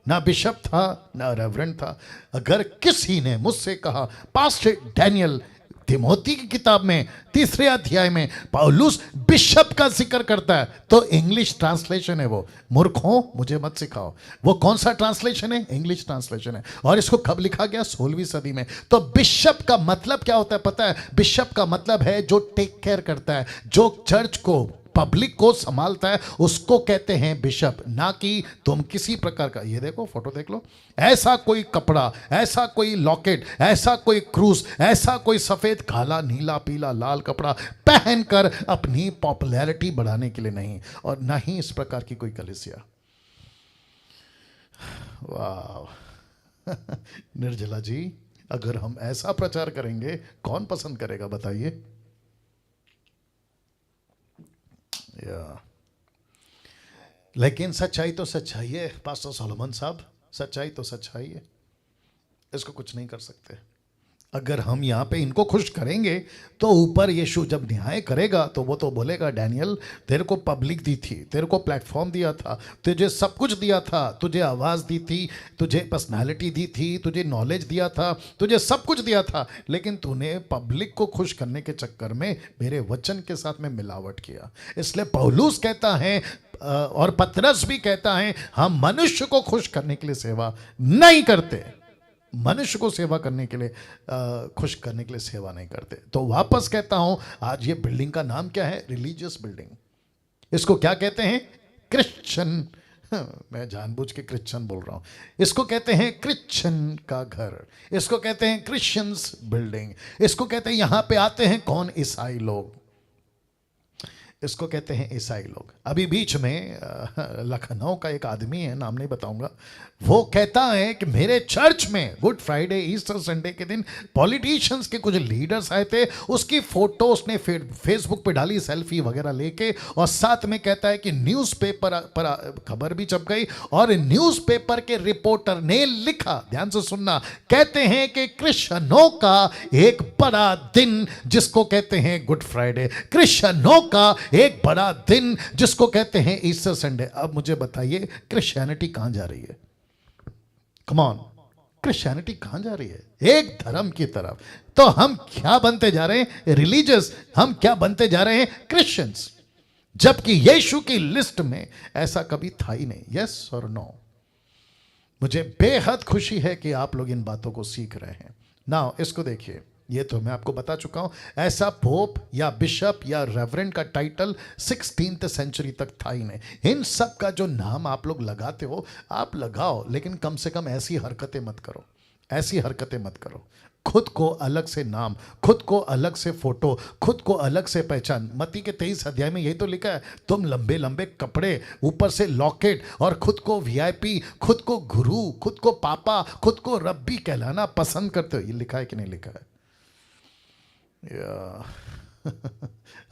ना बिशप था, ना रेवरेंड था। अगर किसी ने मुझसे कहा पास्टर डैनियल, तिमोथी की किताब में 3 अध्याय में पौलुस बिशप का जिक्र करता है, तो इंग्लिश ट्रांसलेशन है वो। मूर्खों, मुझे मत सिखाओ। वो कौन सा ट्रांसलेशन है? इंग्लिश ट्रांसलेशन है। और इसको कब लिखा गया? 16वीं सदी में। तो बिशप का मतलब क्या होता है पता है? बिशप का मतलब है जो टेक केयर करता है, जो चर्च को, पब्लिक को संभालता है, उसको कहते हैं बिशप। ना कि तुम किसी प्रकार का, ये देखो फोटो देख लो, ऐसा कोई कपड़ा, ऐसा कोई लॉकेट, ऐसा कोई क्रूस, ऐसा कोई सफेद, काला, नीला, पीला, लाल कपड़ा पहनकर अपनी पॉपुलैरिटी बढ़ाने के लिए नहीं, और ना ही इस प्रकार की कोई कलीसिया। वाह निर्जला जी, अगर हम ऐसा प्रचार करेंगे कौन पसंद करेगा बताइए? लेकिन सच्चाई तो सच्चाई है पास्टर सोलोमन साहब, सच्चाई तो सच्चाई है, इसको कुछ नहीं कर सकते। अगर हम यहाँ पे इनको खुश करेंगे तो ऊपर यीशु जब न्याय करेगा तो वो तो बोलेगा डैनियल, तेरे को पब्लिक दी थी, तेरे को प्लेटफॉर्म दिया था, तुझे सब कुछ दिया था, तुझे आवाज़ दी थी, तुझे पर्सनालिटी दी थी, तुझे नॉलेज दिया था, तुझे सब कुछ दिया था, लेकिन तूने पब्लिक को खुश करने के चक्कर में मेरे वचन के साथ में मिलावट किया। इसलिए पौलुस कहता है और पतरस भी कहता है, हम मनुष्य को खुश करने के लिए सेवा नहीं करते, मनुष्य को सेवा करने के लिए, खुश करने के लिए सेवा नहीं करते। तो वापस कहता हूं, आज ये बिल्डिंग का नाम क्या है? Religious building. इसको क्या कहते हैं? क्रिश्चियन। मैं जानबूझ के क्रिश्चियन बोल रहा हूं। इसको कहते हैं क्रिश्चियन का घर, इसको कहते हैं क्रिश्चियंस बिल्डिंग, इसको कहते हैं, यहां पे आते हैं कौन? ईसाई लोग, इसको कहते हैं ईसाई लोग। अभी बीच में लखनऊ का एक आदमी है, नाम नहीं बताऊंगा, वो कहता है कि मेरे चर्च में गुड फ्राइडे, ईस्टर संडे के दिन पॉलिटिशियंस के कुछ लीडर्स आए थे, उसकी फोटो उसने फेसबुक पे डाली, सेल्फी वगैरह लेके, और साथ में कहता है कि न्यूज़पेपर पर खबर भी छप गई, और न्यूज़पेपर के रिपोर्टर ने लिखा, ध्यान से सुनना, कहते हैं कि क्रिश्चियनों का एक बड़ा दिन जिसको कहते हैं गुड फ्राइडे, क्रिश्चियनों का एक बड़ा दिन जिसको कहते हैं ईस्टर संडे। अब मुझे बताइए क्रिश्चियनिटी कहां जा रही है? कम ऑन, क्रिश्चियनिटी कहां जा रही है? एक धर्म की तरफ। तो हम क्या बनते जा रहे हैं? रिलीजियस। हम क्या बनते जा रहे हैं? क्रिश्चियंस। जबकि यीशु की लिस्ट में ऐसा कभी था ही नहीं। यस और नो? मुझे बेहद खुशी है कि आप लोग इन बातों को सीख रहे हैं। नाउ इसको देखिए, ये तो मैं आपको बता चुका हूं, ऐसा पोप या बिशप या रेवरेंड का टाइटल 16th सेंचुरी तक था ही नहीं। इन सब का जो नाम आप लोग लगाते हो, आप लगाओ, लेकिन कम से कम ऐसी हरकतें मत करो, ऐसी हरकतें मत करो। खुद को अलग से नाम, खुद को अलग से फोटो, खुद को अलग से पहचान। मत्ती के 23 अध्याय में यही तो लिखा है, तुम लंबे लंबे कपड़े, ऊपर से लॉकेट, और खुद को वीआईपी, खुद को गुरु, खुद को पापा, खुद को रब्बी कहलाना पसंद करते हो। ये लिखा है कि नहीं लिखा है?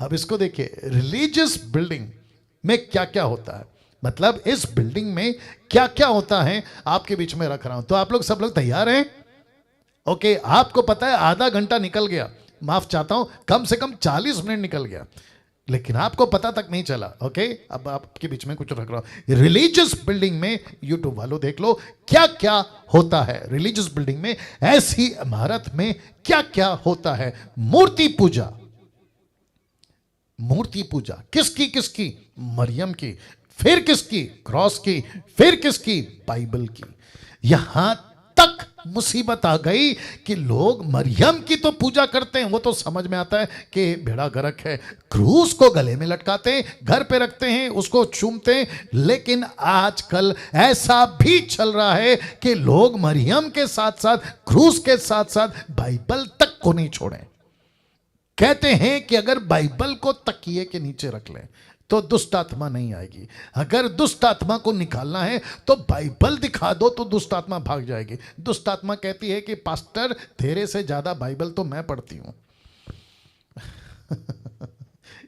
अब इसको देखिए, रिलीजियस बिल्डिंग में क्या क्या होता है, मतलब इस बिल्डिंग में क्या क्या होता है, आपके बीच में रख रहा हूं। तो आप लोग सब लोग तैयार हैं? ओके, आपको पता है आधा घंटा निकल गया, माफ चाहता हूं, कम से कम 40 मिनट निकल गया, लेकिन आपको पता तक नहीं चला। ओके, अब आपके बीच में कुछ रख रहा हूं। रिलीजियस बिल्डिंग में, यूट्यूब वालों देख लो क्या क्या होता है रिलीजियस बिल्डिंग में, ऐसी इमारत में क्या क्या होता है। मूर्ति पूजा, मूर्ति पूजा किसकी किसकी? मरियम की, फिर किसकी? क्रॉस की, फिर किसकी? बाइबल की। यहां तक मुसीबत आ गई कि लोग मरियम की तो पूजा करते हैं, वो तो समझ में आता है कि भेड़ा गरक है, क्रूस को गले में लटकाते हैं, घर पे रखते हैं, उसको चूमते हैं। लेकिन आजकल ऐसा भी चल रहा है कि लोग मरियम के साथ साथ, क्रूस के साथ साथ बाइबल तक को नहीं छोड़ें। कहते हैं कि अगर बाइबल को तकिए के नीचे रख लें तो दुष्ट आत्मा नहीं आएगी। अगर दुष्ट आत्मा को निकालना है तो बाइबल दिखा दो तो दुष्ट आत्मा भाग जाएगी। दुष्ट आत्मा कहती है कि पास्टर तेरे से ज्यादा बाइबल तो मैं पढ़ती हूं।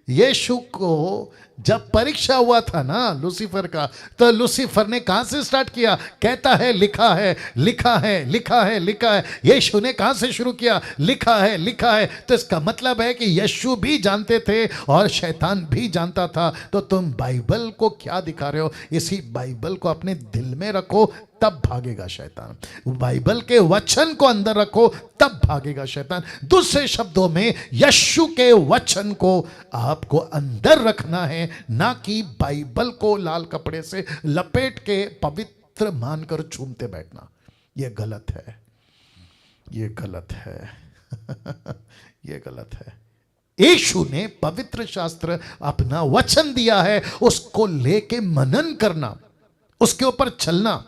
यीशु को जब परीक्षा हुआ था ना लूसीफर का, तो लूसीफर ने कहां से स्टार्ट किया? कहता है लिखा है, लिखा है, लिखा है, लिखा है। यीशु ने कहां से शुरू किया? लिखा है, लिखा है। तो इसका मतलब है कि यीशु भी जानते थे और शैतान भी जानता था। तो तुम बाइबल को क्या दिखा रहे हो? इसी बाइबल को अपने दिल में रखो, तब भागेगा शैतान। बाइबल के वचन को अंदर रखो, तब भागेगा शैतान। दूसरे शब्दों में यीशु के वचन को आपको अंदर रखना है, ना कि बाइबल को लाल कपड़े से लपेट के पवित्र मानकर चूमते बैठना। यह गलत है, यह गलत है। यह गलत है। यीशु ने पवित्र शास्त्र अपना वचन दिया है, उसको लेके मनन करना, उसके ऊपर चलना।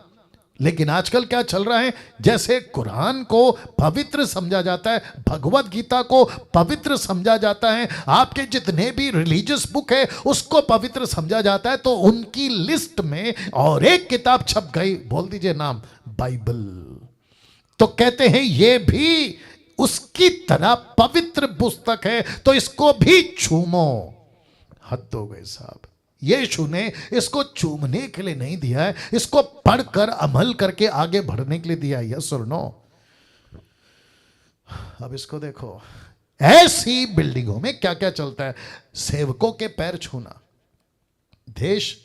लेकिन आजकल क्या चल रहा है? जैसे कुरान को पवित्र समझा जाता है, भगवत गीता को पवित्र समझा जाता है, आपके जितने भी रिलीजियस बुक है उसको पवित्र समझा जाता है, तो उनकी लिस्ट में और एक किताब छप गई, बोल दीजिए नाम, बाइबल। तो कहते हैं ये भी उसकी तरह पवित्र पुस्तक है, तो इसको भी चूमो। हद हो गई साहब। यीशु ने इसको चूमने के लिए नहीं दिया है, इसको पढ़कर अमल करके आगे बढ़ने के लिए दिया है। यस और नो? अब इसको देखो, ऐसी बिल्डिंगों में क्या क्या चलता है? सेवकों के पैर छूना, देश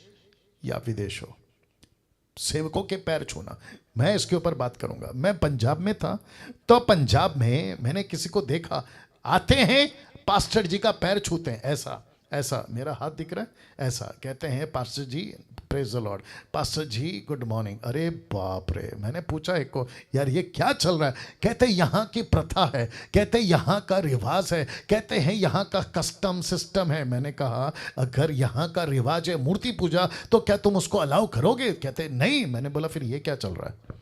या विदेश हो, सेवकों के पैर छूना। मैं इसके ऊपर बात करूंगा। मैं पंजाब में था, तो पंजाब में मैंने किसी को देखा, आते हैं पास्टर जी का पैर छूते हैं, ऐसा ऐसा, मेरा हाथ दिख रहा है, ऐसा कहते हैं pastor ji praise the Lord, pastor ji good morning. अरे बाप रे! मैंने पूछा एक को, यार ये क्या चल रहा है? कहते यहाँ की प्रथा है, कहते यहाँ का रिवाज है, कहते हैं यहाँ का कस्टम सिस्टम है। मैंने कहा अगर यहाँ का रिवाज है मूर्ति पूजा, तो क्या तुम उसको अलाउ करोगे? कहते नहीं। मैंने बोला फिर ये क्या चल रहा है?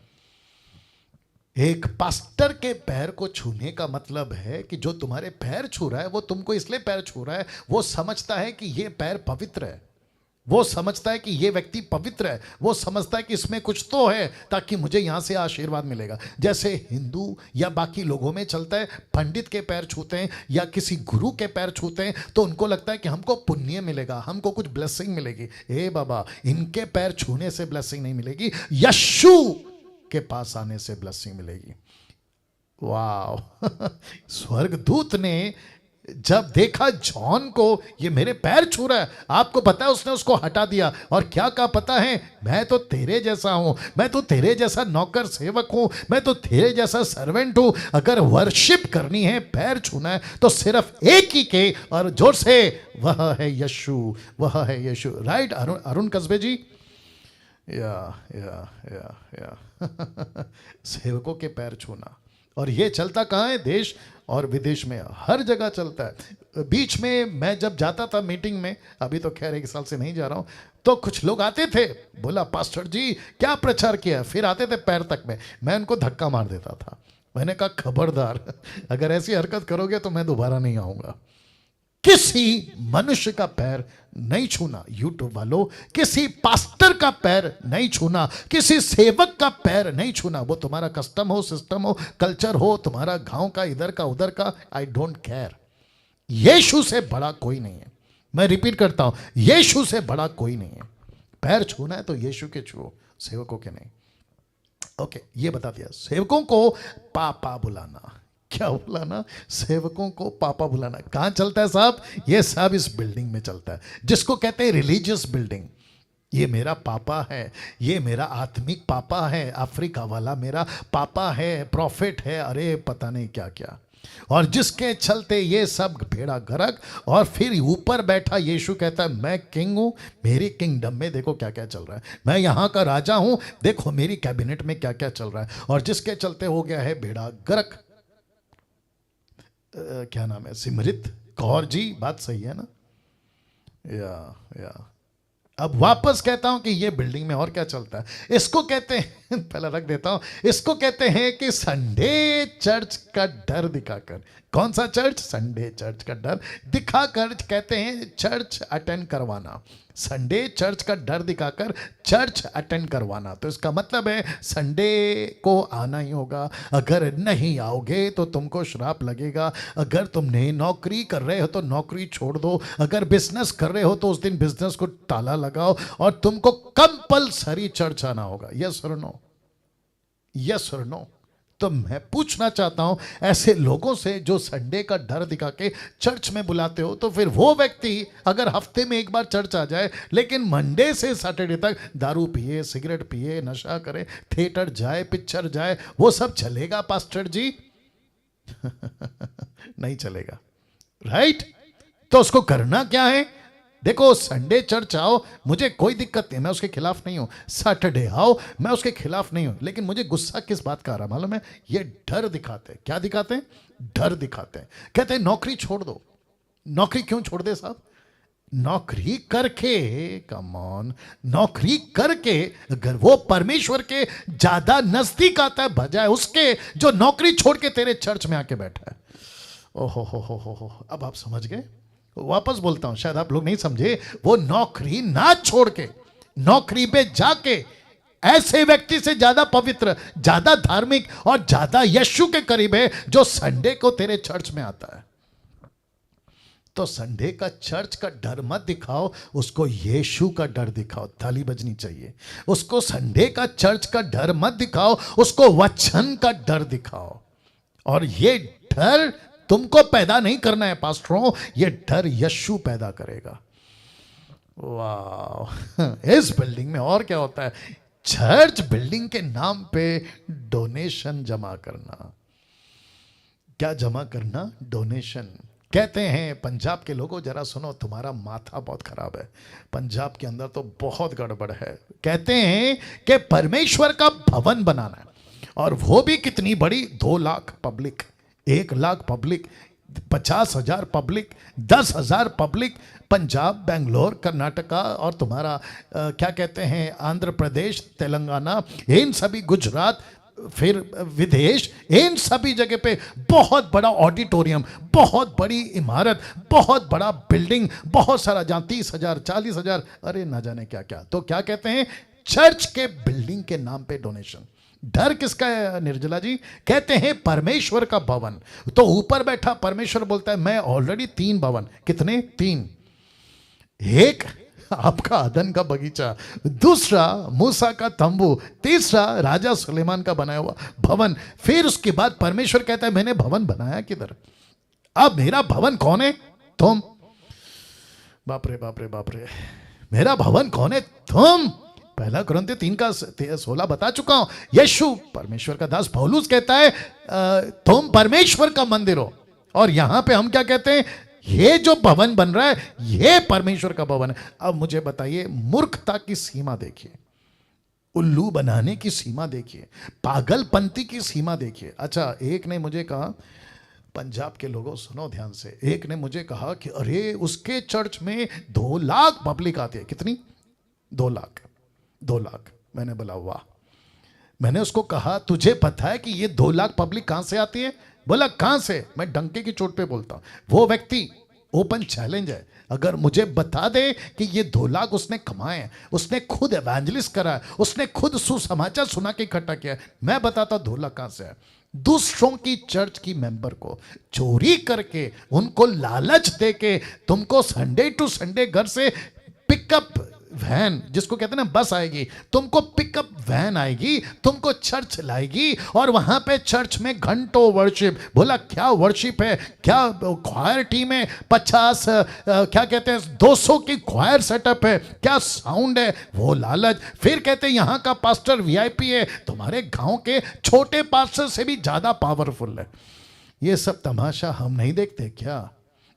एक पास्टर के पैर को छूने का मतलब है कि जो तुम्हारे पैर छू रहा है वो तुमको इसलिए पैर छू रहा है, वो समझता है कि ये पैर पवित्र है, वो समझता है कि ये व्यक्ति पवित्र है, वो समझता है कि इसमें कुछ तो है ताकि मुझे यहां से आशीर्वाद मिलेगा। जैसे हिंदू या बाकी लोगों में चलता है, पंडित के पैर छूते हैं या किसी गुरु के पैर छूते हैं तो उनको लगता है कि हमको पुण्य मिलेगा, हमको कुछ ब्लेसिंग मिलेगी। ए बाबा, इनके पैर छूने से ब्लेसिंग नहीं मिलेगी, यीशु के पास आने से ब्लेसिंग मिलेगी। वाह! स्वर्गदूत ने जब देखा जॉन को, ये मेरे पैर छू रहा है, आपको पता है उसने उसको हटा दिया और क्या कहा पता है? मैं तो तेरे जैसा हूं, मैं तो तेरे जैसा नौकर सेवक हूं, मैं तो तेरे जैसा सर्वेंट हूं। अगर वर्शिप करनी है, पैर छूना है, तो सिर्फ एक ही के, और जोर से, वह है यीशु, वह है यीशु। राइट अरुण कस्बे जी? या सेवकों के पैर छूना। और ये चलता कहाँ है? देश और विदेश में, हर जगह चलता है। बीच में मैं जब जाता था मीटिंग में, अभी तो खैर 1 साल से नहीं जा रहा हूँ, तो कुछ लोग आते थे, बोला पास्टर जी क्या प्रचार किया, फिर आते थे पैर तक में, मैं उनको धक्का मार देता था। मैंने कहा खबरदार, अगर ऐसी हरकत करोगे तो मैं दोबारा नहीं आऊँगा। किसी मनुष्य का पैर नहीं छूना, यूट्यूब वालों, किसी पास्टर का पैर नहीं छूना, किसी सेवक का पैर नहीं छूना। वो तुम्हारा कस्टम हो, सिस्टम हो, कल्चर हो, तुम्हारा गांव का, इधर का, उधर का, आई डोंट केयर। यीशु से बड़ा कोई नहीं है। मैं रिपीट करता हूं, यीशु से बड़ा कोई नहीं है। पैर छूना है तो यीशु के छुओ, सेवकों के नहीं। ओके, ये बता दिया। सेवकों को पापा बुलाना, क्या बुलाना? सेवकों को पापा बुलाना। कहां चलता है साहब? ये सब इस बिल्डिंग में चलता है, जिसको कहते हैं रिलीजियस बिल्डिंग। ये मेरा पापा है, ये मेरा आत्मिक पापा है, अफ्रीका वाला मेरा पापा है, प्रॉफिट है, अरे पता नहीं क्या क्या। और जिसके चलते ये सब भेड़ा गरक। और फिर ऊपर बैठा यीशु कहता है मैं किंग हूं, मेरी किंगडम में देखो क्या क्या चल रहा है, मैं यहां का राजा हूं, देखो मेरी कैबिनेट में क्या क्या चल रहा है। और जिसके चलते हो गया है भेड़ा गरक। क्या नाम है? सिमरित कौर जी, बात सही है ना? या अब वापस कहता हूं कि ये बिल्डिंग में और क्या चलता है। इसको कहते हैं पहले रख देता हूं, इसको कहते हैं कि संडे चर्च का डर दिखाकर। कौन सा चर्च? संडे चर्च का डर दिखाकर कहते हैं चर्च अटेंड करवाना। संडे चर्च का डर दिखाकर चर्च अटेंड करवाना। तो इसका मतलब है संडे को आना ही होगा। अगर नहीं आओगे तो तुमको श्राप लगेगा। अगर तुम नई नौकरी कर रहे हो तो नौकरी छोड़ दो। अगर बिजनेस कर रहे हो तो उस दिन बिजनेस को ताला लगाओ और तुमको कंपलसरी चर्च आना होगा। यस और नो? यस और नो? तो मैं पूछना चाहता हूं ऐसे लोगों से जो संडे का डर दिखा के चर्च में बुलाते हो, तो फिर वो व्यक्ति अगर हफ्ते में एक बार चर्च आ जाए लेकिन मंडे से सैटरडे तक दारू पिए, सिगरेट पिए, नशा करे, थिएटर जाए, पिक्चर जाए, वो सब चलेगा पास्टर जी? नहीं चलेगा, राइट? तो उसको करना क्या है? देखो, संडे चर्च आओ, मुझे कोई दिक्कत नहीं, मैं उसके खिलाफ नहीं हूं। सैटरडे आओ, मैं उसके खिलाफ नहीं हूं। लेकिन मुझे गुस्सा किस बात का आ रहा मालूम है? ये डर दिखाते हैं। क्या दिखाते हैं? डर दिखाते हैं। कहते हैं नौकरी छोड़ दो। नौकरी क्यों छोड़ दे साहब? नौकरी करके, कम ऑन, नौकरी करके अगर वो परमेश्वर के ज्यादा नजदीक आता है बजाय उसके जो नौकरी छोड़ के तेरे चर्च में आके बैठा है। ओहो हो, अब आप समझ गए? वापस बोलता हूं, शायद आप लोग नहीं समझे। वो नौकरी ना छोड़ के नौकरी पे जाके ऐसे व्यक्ति से ज्यादा पवित्र, ज्यादा धार्मिक और ज्यादा यीशु के करीब है जो संडे को तेरे चर्च में आता है। तो संडे का चर्च का डर मत दिखाओ, उसको यीशु का डर दिखाओ। ताली बजनी चाहिए। उसको संडे का चर्च का डर मत दिखाओ, उसको वचन का डर दिखाओ। और ये डर तुमको पैदा नहीं करना है पास्टरों, ये डर यीशु पैदा करेगा। वाह! इस बिल्डिंग में और क्या होता है? चर्च बिल्डिंग के नाम पे डोनेशन जमा करना। क्या जमा करना? डोनेशन। कहते हैं पंजाब के लोगों, जरा सुनो, तुम्हारा माथा बहुत खराब है। पंजाब के अंदर तो बहुत गड़बड़ है। कहते हैं कि परमेश्वर का भवन बनाना है, और वो भी कितनी बड़ी? 2 lakh public, 1 lakh public, 50,000 public, 10,000 public. Punjab, Bangalore, Karnataka और तुम्हारा क्या कहते हैं, आंध्र प्रदेश, तेलंगाना, इन सभी, गुजरात, फिर विदेश, इन सभी जगह पे बहुत बड़ा ऑडिटोरियम, बहुत बड़ी इमारत, बहुत बड़ा बिल्डिंग, बहुत सारा, जहां 30,000, 40,000, अरे ना जाने क्या क्या। तो क्या कहते हैं? चर्च के बिल्डिंग के नाम पे डोनेशन। डर किसका है निर्जला जी? कहते हैं परमेश्वर का भवन। तो ऊपर बैठा परमेश्वर बोलता है मैं ऑलरेडी 3 भवन। कितने? 3। एक आपका अदन का बगीचा, दूसरा मूसा का तंबू, तीसरा राजा सुलेमान का बनाया हुआ भवन। फिर उसके बाद परमेश्वर कहता है मैंने भवन बनाया किधर? अब मेरा भवन कौन है? तुम। बाप रे बाप रे बाप रे, मेरा भवन कौन है? तुम। 1 कुरिन्थियों 3:16 बता चुका हूं। यीशु परमेश्वर का दास पौलुस कहता है तुम परमेश्वर का मंदिर हो। और यहां पे हम क्या कहते हैं? ये जो भवन बन रहा है ये परमेश्वर का भवन है। अब मुझे बताइए, मूर्खता की सीमा देखिए, उल्लू बनाने की सीमा देखिए, पागलपंती की सीमा देखिए। अच्छा, एक ने मुझे कहा, पंजाब के लोगों सुनो ध्यान से, एक ने मुझे कहा कि अरे उसके चर्च में 2 लाख पब्लिक आती है। कितनी? 2 लाख। 2 लाख। मैंने बोला वाह। मैंने उसको कहा तुझे पता है कि ये 2 लाख पब्लिक कहां से आती है? बोला कहां से? मैं डंके की चोट पे बोलता हूं। वो व्यक्ति, ओपन चैलेंज है, अगर मुझे बता दे कि ये 2 लाख उसने कमाए हैं, उसने खुद एवेंजलिस्ट करा है, उसने खुद सुसमाचार सुना के इकट्ठा किया है, मैं बताता 2 लाख कहां से है। दूसरों की चर्च की मेंबर को चोरी करके, उनको लालच दे के, तुमको संडे टू संडे घर से पिकअप वैन, जिसको कहते हैं ना बस आएगी, तुमको पिकअप वैन आएगी, तुमको चर्च लाएगी, और वहां पे चर्च में घंटों वर्शिप। बोला क्या वर्शिप है, क्या क्वायर टीम है, 50 क्या कहते हैं 200 की क्वायर सेटअप है, क्या साउंड है, वो लालच। फिर कहते हैं यहां का पास्टर वीआईपी है, तुम्हारे गांव के छोटे पास्टर से भी ज्यादा पावरफुल है। ये सब तमाशा हम नहीं देखते क्या?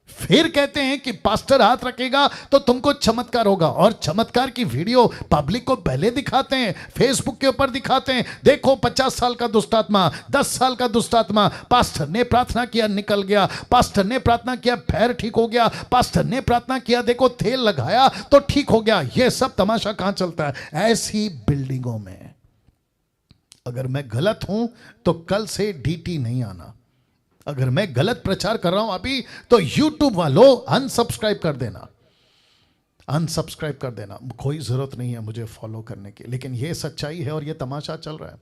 फिर कहते हैं कि पास्टर हाथ रखेगा तो तुमको चमत्कार होगा, और चमत्कार की वीडियो पब्लिक को पहले दिखाते हैं, फेसबुक के ऊपर दिखाते हैं। देखो 50 साल का दुष्टात्मा, 10 साल का दुष्टात्मा, पास्टर ने प्रार्थना किया निकल गया, पास्टर ने प्रार्थना किया पैर ठीक हो गया, पास्टर ने प्रार्थना किया देखो तेल लगाया तो ठीक हो गया। यह सब तमाशा कहां चलता है? ऐसी बिल्डिंगों में। अगर मैं गलत हूं तो कल से डीटी नहीं आना। अगर मैं गलत प्रचार कर रहा हूं अभी तो YouTube वालों अनसब्सक्राइब कर देना, अनसब्सक्राइब कर देना। कोई जरूरत नहीं है मुझे फॉलो करने की, लेकिन यह सच्चाई है और यह तमाशा चल रहा है।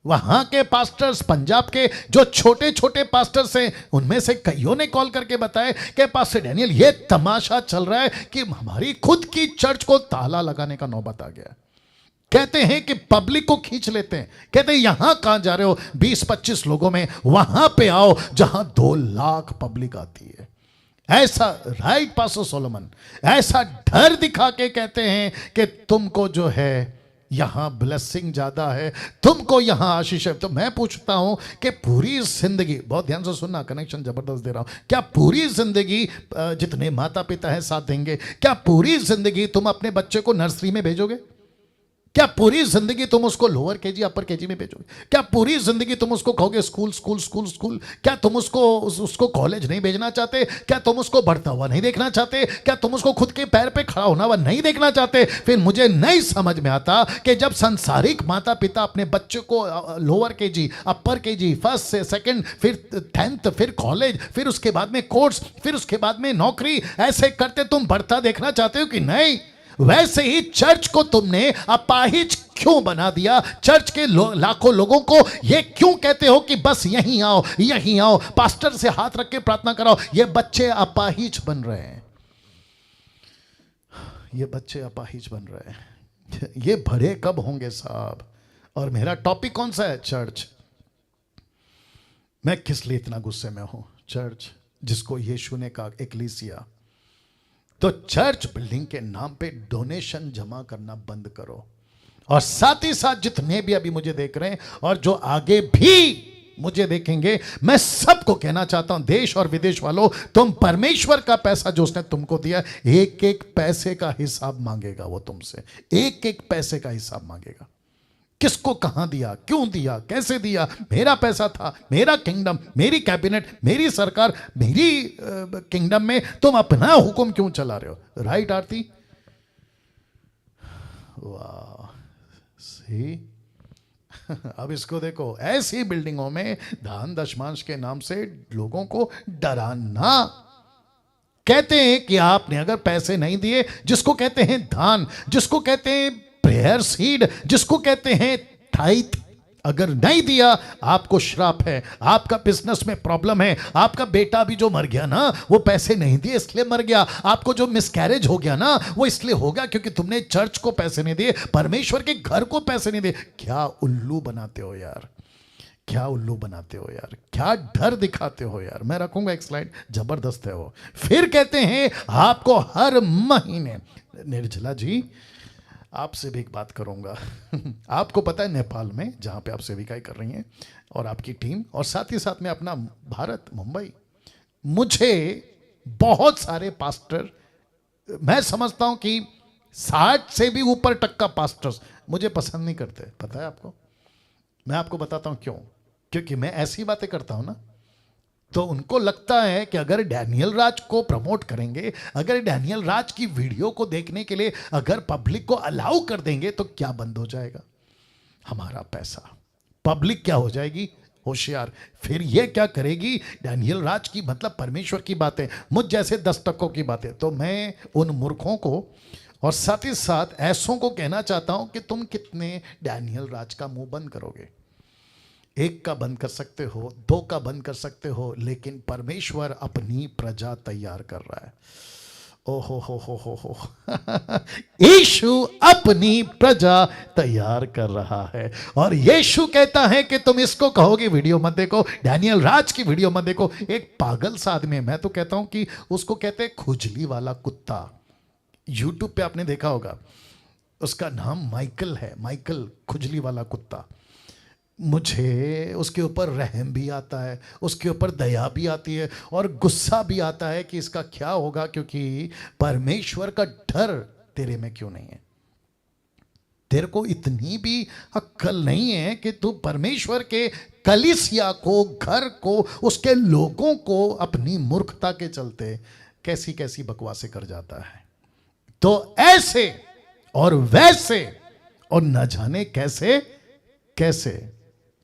वहां के पास्टर्स, पंजाब के जो छोटे छोटे पास्टर्स हैं, उनमें से कईयों ने कॉल करके बताया कि पास्टर डैनियल यह तमाशा चल रहा है कि हमारी खुद की चर्च को ताला लगाने का नौबत आ गया। कहते हैं कि पब्लिक को खींच लेते हैं, कहते हैं यहां कहां जा रहे हो 20-25 लोगों में, वहां पे आओ जहां 2 लाख पब्लिक आती है। ऐसा राइट पास्टर सोलोमन, ऐसा डर दिखा के कहते हैं कि तुमको जो है यहां ब्लेसिंग ज्यादा है, तुमको यहां आशीष है। तो मैं पूछता हूं कि पूरी जिंदगी, बहुत ध्यान से सुनना, कनेक्शन जबरदस्त दे रहा हूं, क्या पूरी जिंदगी जितने माता पिता हैं साथ देंगे, क्या पूरी जिंदगी तुम अपने बच्चे को नर्सरी में भेजोगे? क्या पूरी जिंदगी तुम उसको लोअर केजी अपर केजी में भेजोगे? क्या पूरी जिंदगी तुम उसको कहोगे स्कूल स्कूल स्कूल स्कूल? क्या तुम उसको कॉलेज नहीं भेजना चाहते? क्या तुम उसको बढ़ता हुआ नहीं देखना चाहते? क्या तुम उसको खुद के पैर पे खड़ा होना हुआ नहीं देखना चाहते? फिर मुझे नहीं समझ में आता कि जब संसारिक माता पिता अपने बच्चे को लोअर केजी अपर केजी फर्स्ट से सेकंड फिर 10th फिर कॉलेज फिर उसके बाद में कोर्स फिर उसके बाद में नौकरी ऐसे करते तुम बढ़ता देखना चाहते हो कि नहीं? वैसे ही चर्च को तुमने अपाहिज क्यों बना दिया? चर्च के लाखों लोगों को ये क्यों कहते हो कि बस यहीं आओ यहीं आओ, पास्टर से हाथ रख के प्रार्थना कराओ? ये बच्चे अपाहिज बन रहे हैं, ये बच्चे अपाहिज बन रहे हैं। ये बड़े कब होंगे साहब? और मेरा टॉपिक कौन सा है? चर्च। मैं किस लिए इतना गुस्से में हूं? चर्च जिसको यीशु ने कहा एक्लीसिया। तो चर्च बिल्डिंग के नाम पे डोनेशन जमा करना बंद करो, और साथ ही साथ जितने भी अभी मुझे देख रहे हैं और जो आगे भी मुझे देखेंगे, मैं सबको कहना चाहता हूं, देश और विदेश वालों, तुम परमेश्वर का पैसा जो उसने तुमको दिया, एक एक पैसे का हिसाब मांगेगा वो तुमसे, एक एक पैसे का हिसाब मांगेगा। किसको कहां दिया, क्यों दिया, कैसे दिया? मेरा पैसा था, मेरा किंगडम, मेरी कैबिनेट, मेरी सरकार, मेरी किंगडम में तुम अपना हुक्म क्यों चला रहे हो? राइट आरती? वाह, सी अब इसको देखो, ऐसी बिल्डिंगों में दान दशमांश के नाम से लोगों को डराना। कहते हैं कि आपने अगर पैसे नहीं दिए, जिसको कहते हैं दान, जिसको कहते हैं प्रेयर सीड, जिसको कहते हैं टाइथ, अगर नहीं दिया आपको श्राप है, आपका बिजनेस में प्रॉब्लम है, आपका बेटा भी जो मर गया ना, वो पैसे नहीं दिए इसलिए मर गया, आपको जो मिसकैरेज हो गया ना, वो इसलिए हो गया क्योंकि तुमने चर्च को पैसे नहीं दिए, परमेश्वर के घर को पैसे नहीं दिए। क्या उल्लू बनाते हो यार, क्या उल्लू बनाते हो यार, क्या डर दिखाते हो यार। मैं रखूंगा एक स्लाइड, जबरदस्त है वो। फिर कहते हैं आपको हर महीने, निर्जला जी आपसे भी एक बात करूंगा आपको पता है नेपाल में जहां पे आप सेविकाई कर रही हैं और आपकी टीम, और साथ ही साथ में अपना भारत मुंबई, मुझे बहुत सारे पास्टर, मैं समझता हूं कि 60 से भी ऊपर टक्का पास्टर्स मुझे पसंद नहीं करते। पता है आपको? मैं आपको बताता हूं क्यों। क्योंकि मैं ऐसी बातें करता हूं ना, तो उनको लगता है कि अगर डैनियल राज को प्रमोट करेंगे, अगर डैनियल राज की वीडियो को देखने के लिए अगर पब्लिक को अलाउ कर देंगे, तो क्या बंद हो जाएगा? हमारा पैसा। पब्लिक क्या हो जाएगी? होशियार। फिर ये क्या करेगी? डैनियल राज की, मतलब परमेश्वर की बातें, मुझ जैसे 10 टक्कों की बातें। तो मैं उन मूर्खों को और साथ ही साथ ऐसों को कहना चाहता हूं कि तुम कितने डैनियल राज का मुंह बंद करोगे? 1 का बंद कर सकते हो, 2 का बंद कर सकते हो, लेकिन परमेश्वर अपनी प्रजा तैयार कर रहा है। ओहो हो यीशु अपनी प्रजा तैयार कर रहा है, और यीशु कहता है कि तुम इसको कहोगे वीडियो मत देखो, डैनियल राज की वीडियो मत देखो। एक पागल सा आदमी है, मैं तो कहता हूं कि उसको कहते हैं खुजली वाला कुत्ता। यूट्यूब पे आपने देखा होगा, उसका नाम माइकल है, माइकल खुजली वाला कुत्ता। मुझे उसके ऊपर रहम भी आता है, उसके ऊपर दया भी आती है और गुस्सा भी आता है कि इसका क्या होगा, क्योंकि परमेश्वर का डर तेरे में क्यों नहीं है। तेरे को इतनी भी अक्ल नहीं है कि तू परमेश्वर के कलीसिया को, घर को, उसके लोगों को अपनी मूर्खता के चलते कैसी कैसी बकवासें कर जाता है। तो ऐसे और वैसे और न जाने कैसे कैसे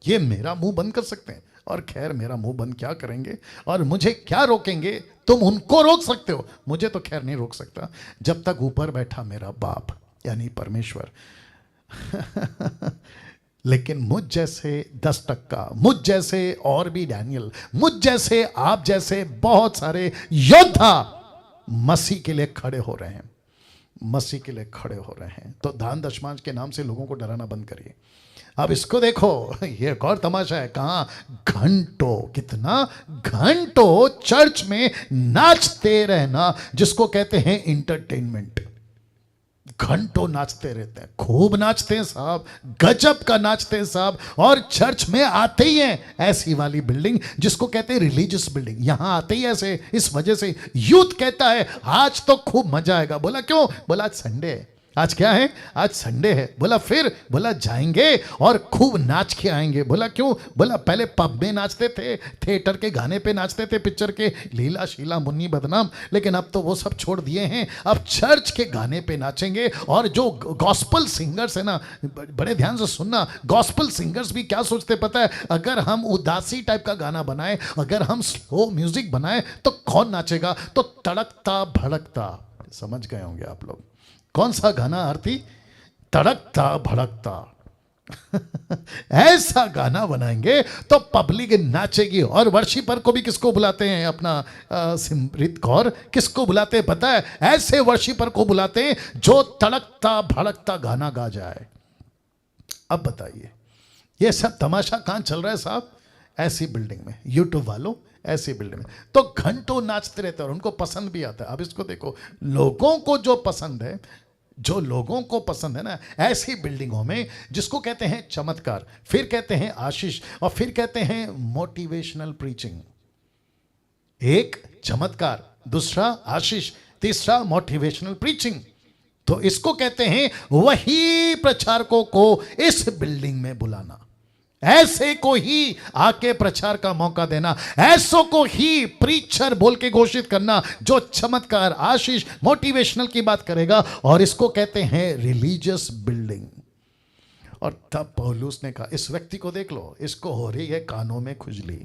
ये मेरा मुंह बंद कर सकते हैं, और खैर मेरा मुंह बंद क्या करेंगे और मुझे क्या रोकेंगे। तुम उनको रोक सकते हो, मुझे तो खैर नहीं रोक सकता जब तक ऊपर बैठा मेरा बाप यानी परमेश्वर। लेकिन मुझ जैसे 10%, मुझ जैसे और भी डैनियल, मुझ जैसे, आप जैसे बहुत सारे योद्धा मसीह के लिए खड़े हो रहे हैं, मसीह के लिए खड़े हो रहे हैं। तो दान दशमांश के नाम से लोगों को डराना बंद करिए। अब इसको देखो, ये एक और तमाशा है। कहाँ घंटों, कितना घंटों चर्च में नाचते रहना, जिसको कहते हैं इंटरटेनमेंट। घंटों नाचते रहते हैं, खूब नाचते हैं साहब, गजब का नाचते हैं साहब। और चर्च में आते ही हैं ऐसी वाली बिल्डिंग जिसको कहते हैं रिलीजियस बिल्डिंग, यहां आते ही ऐसे। इस वजह से यूथ कहता है आज तो खूब मजा आएगा। बोला क्यों? बोला आज संडे है। आज क्या है? आज संडे है। बोला फिर? बोला जाएंगे और खूब नाच के आएंगे। बोला क्यों? बोला पहले पब में नाचते थे, थिएटर के गाने पे नाचते थे, पिक्चर के लीला शीला मुन्नी बदनाम, लेकिन अब तो वो सब छोड़ दिए हैं, अब चर्च के गाने पे नाचेंगे। और जो गॉस्पल सिंगर्स है ना, बड़े ध्यान से सुनना, गॉस्पल सिंगर्स भी क्या सोचते पता है? अगर हम उदासी टाइप का गाना बनाए, अगर हम स्लो म्यूजिक बनाए तो कौन नाचेगा? तो तड़कता भड़कता, समझ गए होंगे आप लोग कौन सा गाना आरती? तड़कता भड़कता। ऐसा गाना बनाएंगे तो पब्लिक नाचेगी। और वर्शिपर को भी किसको बुलाते हैं? अपना सिमरित कौर किसको बुलाते हैं पता है? ऐसे वर्शिपर को बुलाते हैं जो तड़कता भड़कता गाना गा जाए। अब बताइए ये सब तमाशा कहां चल रहा है साहब? ऐसी बिल्डिंग में, यूट्यूब वालों ऐसी बिल्डिंग में तो घंटों नाचते रहते हैं और उनको पसंद भी आता है। अब इसको देखो, लोगों को जो पसंद है, जो लोगों को पसंद है ना, ऐसी बिल्डिंगों में जिसको कहते हैं चमत्कार, फिर कहते हैं आशीष, और फिर कहते हैं मोटिवेशनल प्रीचिंग। एक चमत्कार, दूसरा आशीष, तीसरा मोटिवेशनल प्रीचिंग। तो इसको कहते हैं वही प्रचारकों को इस बिल्डिंग में बुलाना, ऐसे को ही आके प्रचार का मौका देना, ऐसों को ही प्रीचर बोल के घोषित करना जो चमत्कार, आशीष, मोटिवेशनल की बात करेगा। और इसको कहते हैं रिलीजियस बिल्डिंग। और तब पौलुस ने कहा, इस व्यक्ति को देख लो, इसको हो रही है कानों में खुजली।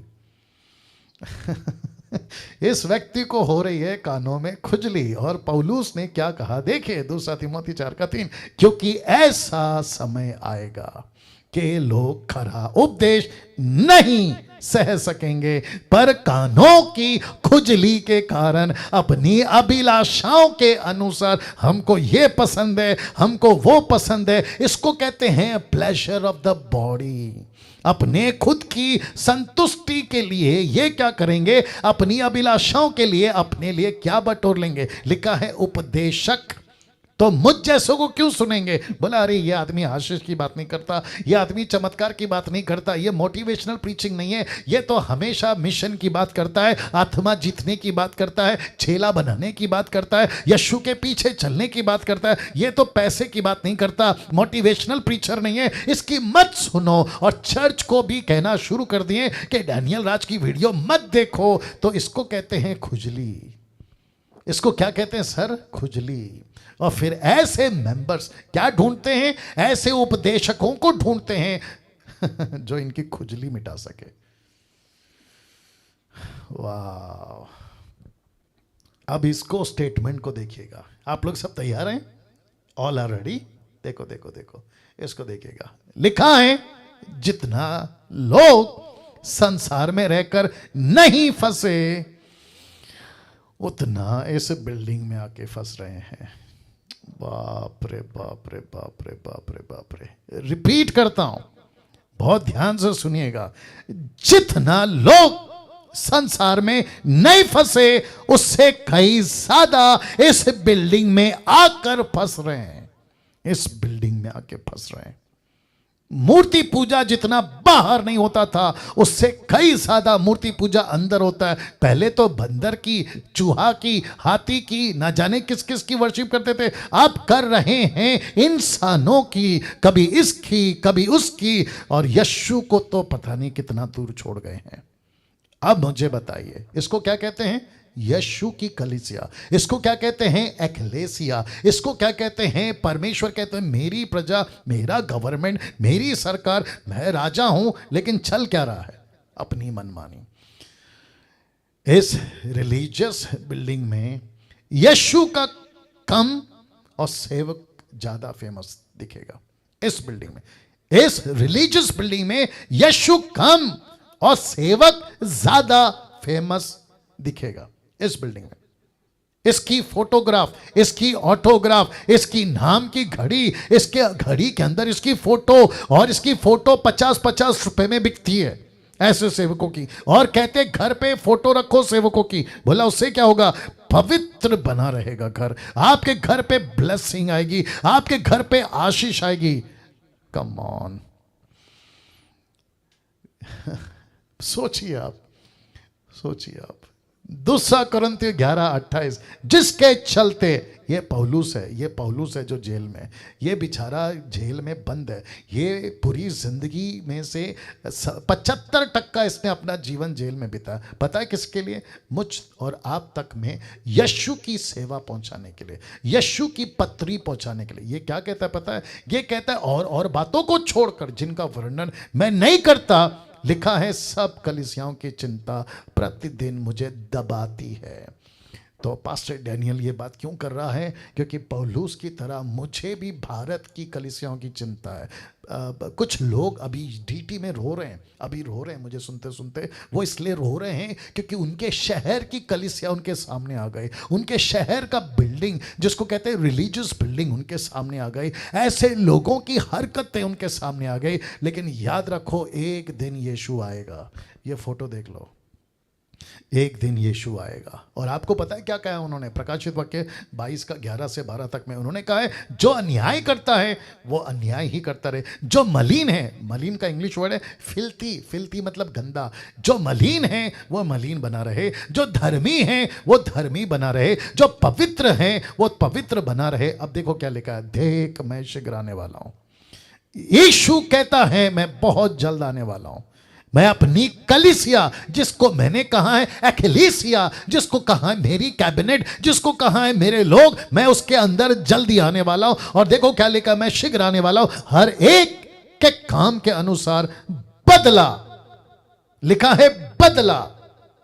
इस व्यक्ति को हो रही है कानों में खुजली। और पौलुस ने क्या कहा देखिए, 2 तीमुथियुस 4:3, क्योंकि ऐसा समय आएगा कि लोग खरा उपदेश नहीं सह सकेंगे, पर कानों की खुजली के कारण अपनी अभिलाषाओं के अनुसार, हमको ये पसंद है, हमको वो पसंद है, इसको कहते हैं प्लेजर ऑफ द बॉडी। अपने खुद की संतुष्टि के लिए ये क्या करेंगे? अपनी अभिलाषाओं के लिए अपने लिए क्या बटोर लेंगे? लिखा है उपदेशक। तो मुझ जैसों को क्यों सुनेंगे? बोला अरे ये आदमी आशीष की बात नहीं करता, ये आदमी चमत्कार की बात नहीं करता, ये मोटिवेशनल प्रीचिंग नहीं है, ये तो हमेशा मिशन की बात करता है, आत्मा जीतने की बात करता है, चेला बनाने की बात करता है, यीशु के पीछे चलने की बात करता है, ये तो पैसे की बात नहीं करता, मोटिवेशनल प्रीचर नहीं है, इसकी मत सुनो। और चर्च को भी कहना शुरू कर दिए कि डैनियल राज की वीडियो मत देखो। तो इसको कहते हैं खुजली। इसको क्या कहते हैं सर? खुजली। और फिर ऐसे मेंबर्स क्या ढूंढते हैं? ऐसे उपदेशकों को ढूंढते हैं जो इनकी खुजली मिटा सके। वाह! अब इसको स्टेटमेंट को देखिएगा। आप लोग सब तैयार हैं? All are ready? देखो देखो देखो, इसको देखिएगा। लिखा है जितना लोग संसार में रहकर नहीं फंसे, उतना इस बिल्डिंग में आके फंस रहे हैं। बाप रे बाप रे बाप रे बाप रे बाप रे। रिपीट करता हूं, बहुत ध्यान से सुनिएगा। जितना लोग संसार में नहीं फंसे, उससे कई ज्यादा इस बिल्डिंग में आकर फंस रहे हैं। इस बिल्डिंग में आके फंस रहे हैं। मूर्ति पूजा जितना बाहर नहीं होता था, उससे कई ज्यादा मूर्ति पूजा अंदर होता है। पहले तो बंदर की, चूहा की, हाथी की, ना जाने किस किस की वर्शिप करते थे। अब कर रहे हैं इंसानों की, कभी इसकी कभी उसकी, और यीशु को तो पता नहीं कितना दूर छोड़ गए हैं। अब मुझे बताइए, इसको क्या कहते हैं? यीशु की कलीसिया। इसको क्या कहते हैं? एक्लेसिया। इसको क्या कहते हैं? परमेश्वर कहते हैं मेरी प्रजा, मेरा गवर्नमेंट, मेरी सरकार, मैं राजा हूं, लेकिन चल क्या रहा है? अपनी मनमानी। इस रिलीजियस बिल्डिंग में यीशु का कम और सेवक ज्यादा फेमस दिखेगा। इस बिल्डिंग में, इस रिलीजियस बिल्डिंग में यीशु कम और सेवक ज्यादा फेमस दिखेगा। इस बिल्डिंग में इसकी फोटोग्राफ, इसकी ऑटोग्राफ, इसकी नाम की घड़ी, इसके घड़ी के अंदर इसकी फोटो, और इसकी फोटो 50-50 रुपए में बिकती है ऐसे सेवकों की। और कहते घर पे फोटो रखो सेवकों की, बोला उससे क्या होगा? पवित्र बना रहेगा घर, आपके घर पे ब्लेसिंग आएगी, आपके घर पे आशीष आएगी। कम ऑन, सोचिए आप, सोचिए आप। दूसरा कुरिन्थियों 11:28, जिसके चलते, ये पौलुस है, ये पौलुस है जो जेल में, ये बेचारा जेल में बंद है। ये पूरी जिंदगी में से 75% इसने अपना जीवन जेल में बिताया। पता है किसके लिए? मुझ और आप तक में यीशु की सेवा पहुंचाने के लिए, यीशु की पत्री पहुंचाने के लिए। ये क्या कहता है पता है? ये कहता है और बातों को छोड़कर जिनका वर्णन मैं नहीं करता, लिखा है सब कलीसियाओं की चिंता प्रतिदिन मुझे दबाती है। तो पास्टर डैनियल ये बात क्यों कर रहा है? क्योंकि पौलुस की तरह मुझे भी भारत की कलीसियाओं की चिंता है। कुछ लोग अभी डीटी में रो रहे हैं, अभी रो रहे हैं मुझे सुनते सुनते। वो इसलिए रो रहे हैं क्योंकि उनके शहर की कलीसिया उनके सामने आ गए, उनके शहर का बिल्डिंग जिसको कहते हैं रिलीजियस बिल्डिंग उनके सामने आ गई, ऐसे लोगों की हरकतें उनके सामने आ गई। लेकिन याद रखो, एक दिन यीशु आएगा। ये फोटो देख लो, एक दिन यीशु आएगा। और आपको पता है क्या कहा उन्होंने? प्रकाशित वाक्य 22:11-12 तक में उन्होंने कहा है, जो अन्याय करता है वो अन्याय ही करता रहे, जो मलिन है, मलिन का इंग्लिश वर्ड है फिल्थी, फिल्थी मतलब गंदा, जो मलिन है वो मलिन बना रहे, जो धर्मी है वो धर्मी बना रहे, जो पवित्र है वो पवित्र बना रहे। अब देखो क्या लिखा है, देख मैं शीघ्र आने वाला हूं। यीशु कहता है मैं बहुत जल्द आने वाला हूं। मैं अपनी कलीसिया, जिसको मैंने कहा है एक्लेसिया, जिसको कहा है मेरी कैबिनेट, जिसको कहा है मेरे लोग, मैं उसके अंदर जल्दी आने वाला हूं। और देखो क्या लिखा, मैं शीघ्र आने वाला हूं, हर एक के काम के अनुसार बदला, लिखा है बदला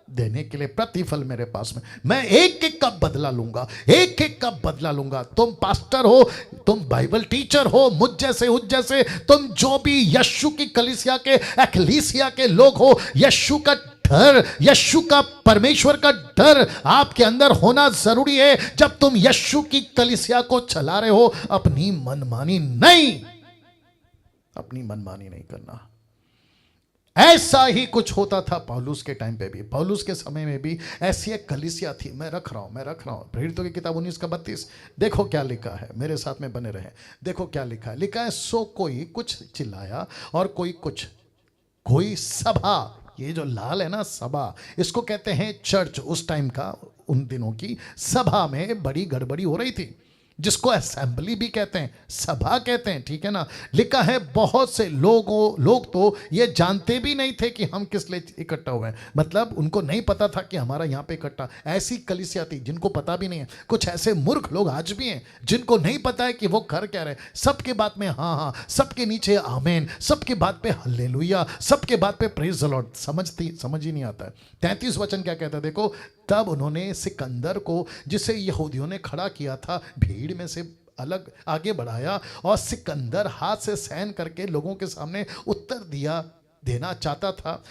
देने के लिए प्रतिफल मेरे पास में। मैं एक एक का बदला लूंगा, एक एक का बदला लूंगा। तुम पास्टर हो, तुम बाइबल टीचर हो, मुझ जैसे उस जैसे, तुम जो भी यीशु की कलीसिया के एक्लेसिया के लोग हो, यीशु का डर, यीशु का, परमेश्वर का डर आपके अंदर होना जरूरी है। जब तुम यीशु की कलीसिया को चला रहे हो, अपनी मनमानी नहीं, अपनी मनमानी नहीं करना। ऐसा ही कुछ होता था पौलुस के टाइम पे भी, पौलुस के समय में भी ऐसी एक कलीसिया थी। मैं रख रहा हूं प्रेरितों की किताब 19:32। देखो क्या लिखा है, मेरे साथ में बने रहे। देखो क्या लिखा है, लिखा है सो कोई कुछ चिल्लाया और कोई कुछ, कोई सभा, ये जो लाल है ना सभा, इसको कहते हैं चर्च। उस टाइम का, उन दिनों की सभा में बड़ी गड़बड़ी हो रही थी, जिसको असेंबली भी कहते हैं, सभा कहते हैं, ठीक है ना। लिखा है बहुत से लोग तो ये जानते भी नहीं थे कि हम किस लिए इकट्ठा हुए हैं, मतलब उनको नहीं पता था कि हमारा यहाँ पे इकट्ठा। ऐसी कलीसिया थी जिनको पता भी नहीं है। कुछ ऐसे मूर्ख लोग आज भी हैं जिनको नहीं पता है कि वो कर क्या रहे। सबके बात में हाँ हाँ, सबके नीचे आमेन, सबके बात पे हल्लेलुया, सबके बात पे प्रेज द लॉर्ड। समझ ही नहीं आता है। 33 वचन क्या कहता है देखो, तब उन्होंने सिकंदर को, जिसे यहूदियों ने खड़ा किया था, भीड़ में से अलग आगे बढ़ाया, और सिकंदर हाथ से सहन करके लोगों के सामने उत्तर देना चाहता था।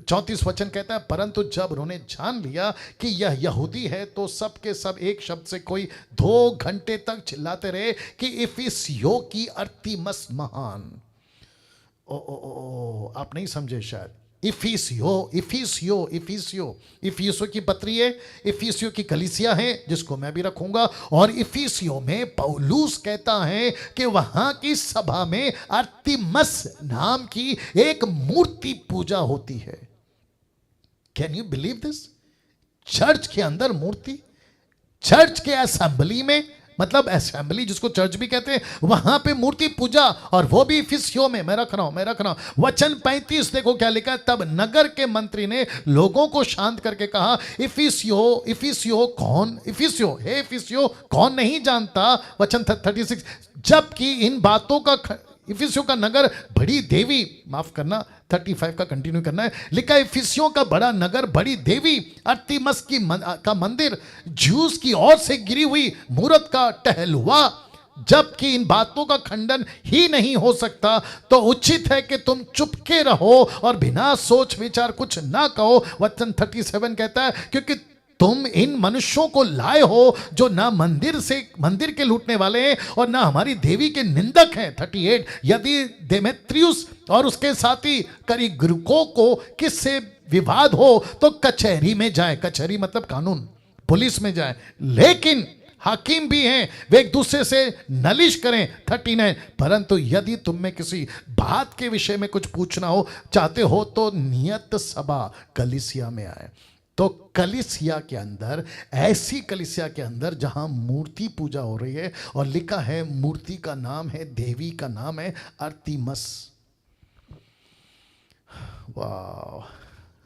34 वचन कहता है, परंतु जब उन्होंने जान लिया कि यह यहूदी है, तो सब के सब एक शब्द से कोई 2 घंटे तक चिल्लाते रहे कि इफिसियों की अर्तिमस महान। ओ आप नहीं समझे शायद। इफिसियो इफिसियो इफिसियो इफिसियो की पत्री है, इफिसियो की कलीसिया है जिसको मैं भी रखूंगा। और इफिसियो में पौलुस कहता है कि वहां की सभा में अर्तिमस नाम की एक मूर्ति पूजा होती है। Can you believe this? Church के अंदर मूर्ति, चर्च के असेंबली में, मतलब असेंबली जिसको चर्च भी कहते हैं, वहां पे मूर्ति पूजा, और वो भी इफिसियो में। मैं रख रहा हूं वचन 35 देखो क्या लिखा है। तब नगर के मंत्री ने लोगों को शांत करके कहा, इफिसियो इफिसियो कौन, इफिसियो हे इफिसियो कौन नहीं जानता। वचन 36, जबकि इन बातों का इफिसियों का नगर बड़ी देवी, माफ करना 35 का कंटिन्यू करना है, लिखा इफिसियों का बड़ा नगर बड़ी देवी अर्तिमस का मंदिर ज्यूस की ओर से गिरी हुई मूरत का टहलुआ। जबकि इन बातों का खंडन ही नहीं हो सकता, तो उचित है कि तुम चुपके रहो और बिना सोच विचार कुछ ना कहो। वचन 37 कहता है, क्योंकि तुम इन मनुष्यों को लाए हो जो ना मंदिर के लूटने वाले हैं और ना हमारी देवी के निंदक हैं। 38, यदि देमेत्रियुस और उसके साथी करिग्रुको को किससे विवाद हो तो कचहरी में जाए, कचहरी मतलब कानून, पुलिस में जाए, लेकिन हाकिम भी हैं, वे एक दूसरे से नालिश करें। 39, परंतु यदि तुम में किसी बात के विषय में कुछ पूछना हो चाहते हो तो नियत सभा कलीसिया में आए। तो कलीसिया के अंदर, ऐसी कलीसिया के अंदर जहां मूर्ति पूजा हो रही है, और लिखा है मूर्ति का नाम है, देवी का नाम है अर्तिमस। वाह!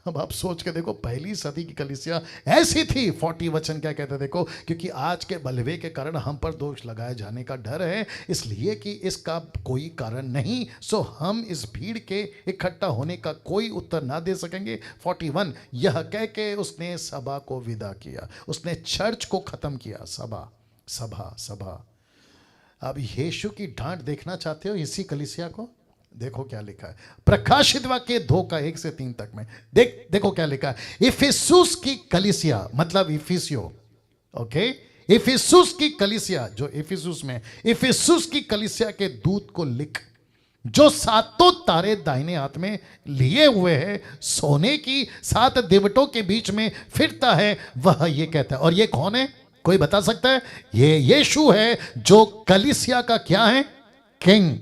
अब आप सोच के देखो, पहली सदी की कलीसिया ऐसी थी। 40 वचन क्या कहते हैं देखो, क्योंकि आज के बलवे के कारण हम पर दोष लगाए जाने का डर है, इसलिए कि इसका कोई कारण नहीं, सो हम इस भीड़ के इकट्ठा होने का कोई उत्तर ना दे सकेंगे। 41, यह कह के उसने सभा को विदा किया, उसने चर्च को खत्म किया। सभा सभा सभा। अब यीशु की डांट देखना चाहते हो इसी कलीसिया को? देखो क्या लिखा है, प्रकाशित वाक्य 2 का 1 से 3 तक में देखो क्या लिखा है। इफिसुस की कलीसिया, मतलब इफिसियो, ओके, इफिसुस की कलीसिया जो इफिसुस में, इफिसुस की कलीसिया के दूत को लिख, जो 7 तारे दाहिने हाथ में लिए हुए है, सोने की 7 दिवटों के बीच में फिरता है, वह ये कहता है। और ये कौन है, कोई बता सकता है? ये यीशु है, जो कलीसिया का क्या है, किंग।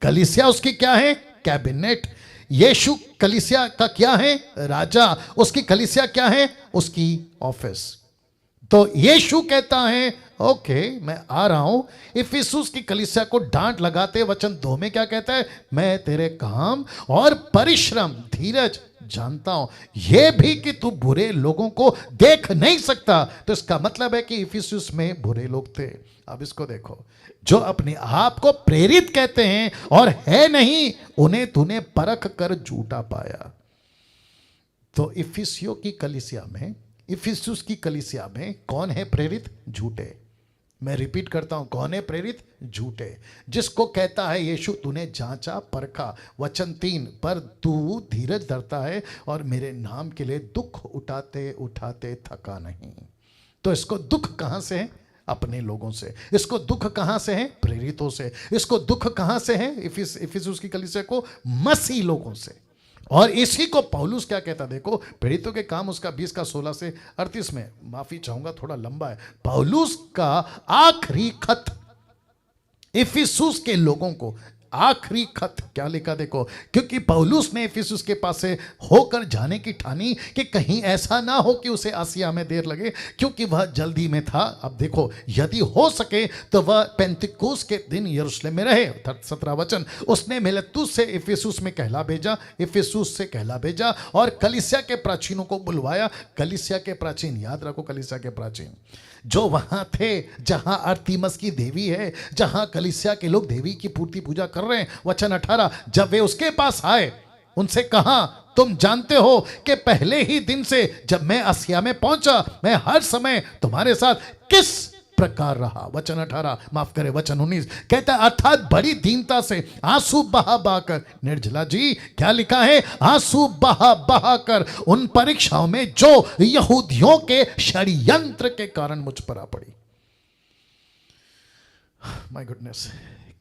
कलीसिया उसकी क्या है, कैबिनेट। यीशु कलीसिया का क्या है, राजा। उसकी कलीसिया क्या है, उसकी ऑफिस। तो यीशु कहता है, ओके मैं आ रहा हूं। इफिसुस की कलीसिया को डांट लगाते वचन 2 में क्या कहता है, मैं तेरे काम और परिश्रम, धीरज जानता हूं, यह भी कि तू बुरे लोगों को देख नहीं सकता। तो इसका मतलब है कि इफिसुस में बुरे लोग थे। अब इसको देखो, जो अपने आप को प्रेरित कहते हैं और है नहीं, उन्हें तूने परख कर झूठा पाया। तो इफिसियो की कलीसिया में, इफिसुस की कलीसिया में कौन है प्रेरित? झूठे। मैं रिपीट करता हूं, कौन है प्रेरित? झूठे। जिसको कहता है यीशु, तूने जांचा परखा। वचन 3, पर तू धीरज धरता है और मेरे नाम के लिए दुख उठाते उठाते थका नहीं। तो इसको दुख कहां से है? अपने लोगों से। इसको दुख कहां से है? प्रेरितों से। इसको दुख कहां से है? इफिसुस की कलीसिया को मसीह लोगों से। और इसी को पौलुस क्या कहता, देखो, प्रेरितों के काम उसका 20 का 16 से 38 में, माफी चाहूंगा थोड़ा लंबा है, पौलुस का आखिरी खत इफिसुस के लोगों को, आखिरी खत क्या लिखा देखो, क्योंकि पौलुस ने इफिसुस के पास से होकर जाने की ठानी कि कहीं ऐसा ना हो कि उसे आसिया में देर लगे, क्योंकि वह जल्दी में था। अब देखो, यदि हो सके तो वह पेंतिकुस के दिन यरूशलेम में रहे। 17 वचन, उसने मिलेतुस से इफिसुस में कहला भेजा, इफिसुस से कहला भेजा और कलीसिया के प्राचीनों को बुलवाया। कलीसिया के प्राचीन, याद रखो, कलीसिया के प्राचीन जो वहां थे जहां अर्तिमस की देवी है, जहां कलीसिया के लोग देवी की पूर्ति पूजा कर रहे हैं। वचन 18, जब वे उसके पास आए, उनसे कहा, तुम जानते हो कि पहले ही दिन से जब मैं आसिया में पहुंचा, मैं हर समय तुम्हारे साथ किस प्रकार रहा। वचन 18, माफ करे वचन 19 कहता है, अर्थात बड़ी दीनता से आंसू बहा बहाकर, निर्जला जी क्या लिखा है, आंसू बहा बहाकर उन परीक्षाओं में जो यहूदियों के षड्यंत्र के कारण मुझ पर आ पड़ी। माय गुडनेस,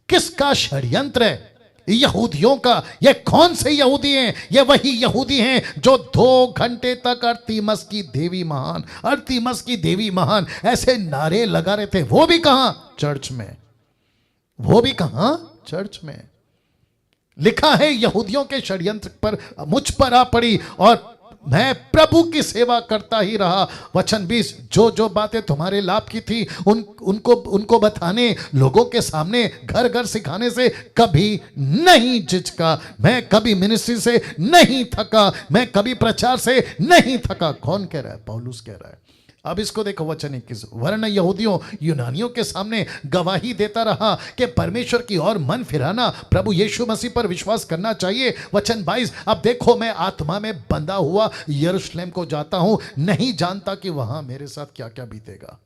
किसका षड्यंत्र है? यहूदियों का। ये कौन से यहूदी हैं? ये वही यहूदी हैं जो 2 घंटे तक अर्तिमस की देवी महान, अर्तिमस की देवी महान ऐसे नारे लगा रहे थे। वो भी कहां? चर्च में। वो भी कहां? चर्च में। लिखा है यहूदियों के षड्यंत्र पर मुझ पर आ पड़ी और मैं प्रभु की सेवा करता ही रहा। वचन 20, जो जो बातें तुम्हारे लाभ की थी उनको बताने, लोगों के सामने घर घर सिखाने से कभी नहीं झिझका। मैं कभी मिनिस्ट्री से नहीं थका, मैं कभी प्रचार से नहीं थका। कौन कह रहा है? पौलुस कह रहा है। अब इसको देखो वचन 21, वरन यहूदियों यूनानियों के सामने गवाही देता रहा कि परमेश्वर की ओर मन फिराना, प्रभु यीशु मसीह पर विश्वास करना चाहिए। वचन 22, अब देखो मैं आत्मा में बंधा हुआ यरूशलेम को जाता हूं, नहीं जानता कि वहां मेरे साथ क्या क्या बीतेगा।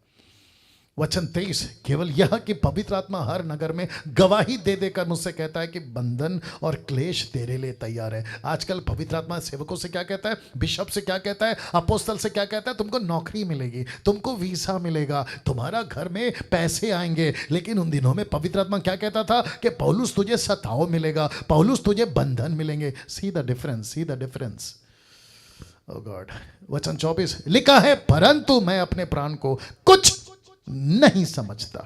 वचन 23, केवल यह कि पवित्र आत्मा हर नगर में गवाही दे देकर मुझसे कहता है कि बंधन और क्लेश तेरे लिए तैयार है। आजकल पवित्र आत्मा सेवकों से क्या कहता है? बिशप से क्या कहता है? अपोस्तल से क्या कहता है? तुमको नौकरी मिलेगी, तुमको वीसा मिलेगा, तुम्हारा घर में पैसे आएंगे। लेकिन उन दिनों में पवित्र आत्मा क्या कहता था? कि पौलुस तुझे सताव मिलेगा, पौलुस तुझे बंधन मिलेंगे। See the difference, see the difference. Oh God. वचन 24, लिखा है परंतु मैं अपने प्राण को कुछ नहीं समझता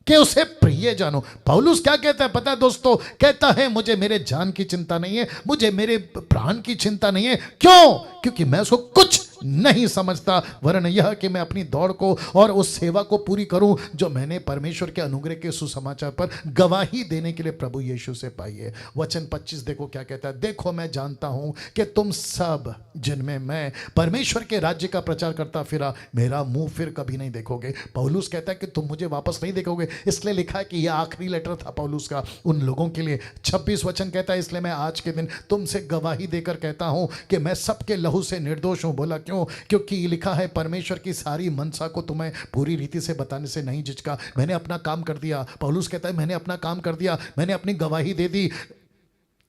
कि उसे प्रिय जानो। पौलुस क्या कहता है पता है दोस्तों? कहता है मुझे मेरे जान की चिंता नहीं है, मुझे मेरे प्राण की चिंता नहीं है। क्यों? क्योंकि मैं उसको कुछ नहीं समझता, वरन यह कि मैं अपनी दौड़ को और उस सेवा को पूरी करूं जो मैंने परमेश्वर के अनुग्रह के सुसमाचार पर गवाही देने के लिए प्रभु यीशु से पाई है। वचन 25 देखो क्या कहता है? देखो मैं जानता हूं कि तुम सब जिनमें मैं परमेश्वर के राज्य का प्रचार करता फिरा, मेरा मुंह फिर कभी नहीं देखोगे। पौलुस कहता है कि तुम मुझे वापस नहीं देखोगे। इसलिए लिखा है कि यह आखिरी लेटर था पौलुस का उन लोगों के लिए। 26 वचन कहता है, इसलिए मैं आज के दिन तुमसे गवाही देकर कहता हूं कि मैं सबके लहू से निर्दोष हूं। बोला क्यों? क्योंकि लिखा है परमेश्वर की सारी मनसा को तुम्हें पूरी रीति से बताने से नहीं झिझका। मैंने अपना काम कर दिया। पौलुस कहता है मैंने अपना काम कर दिया, मैंने अपनी गवाही दे दी।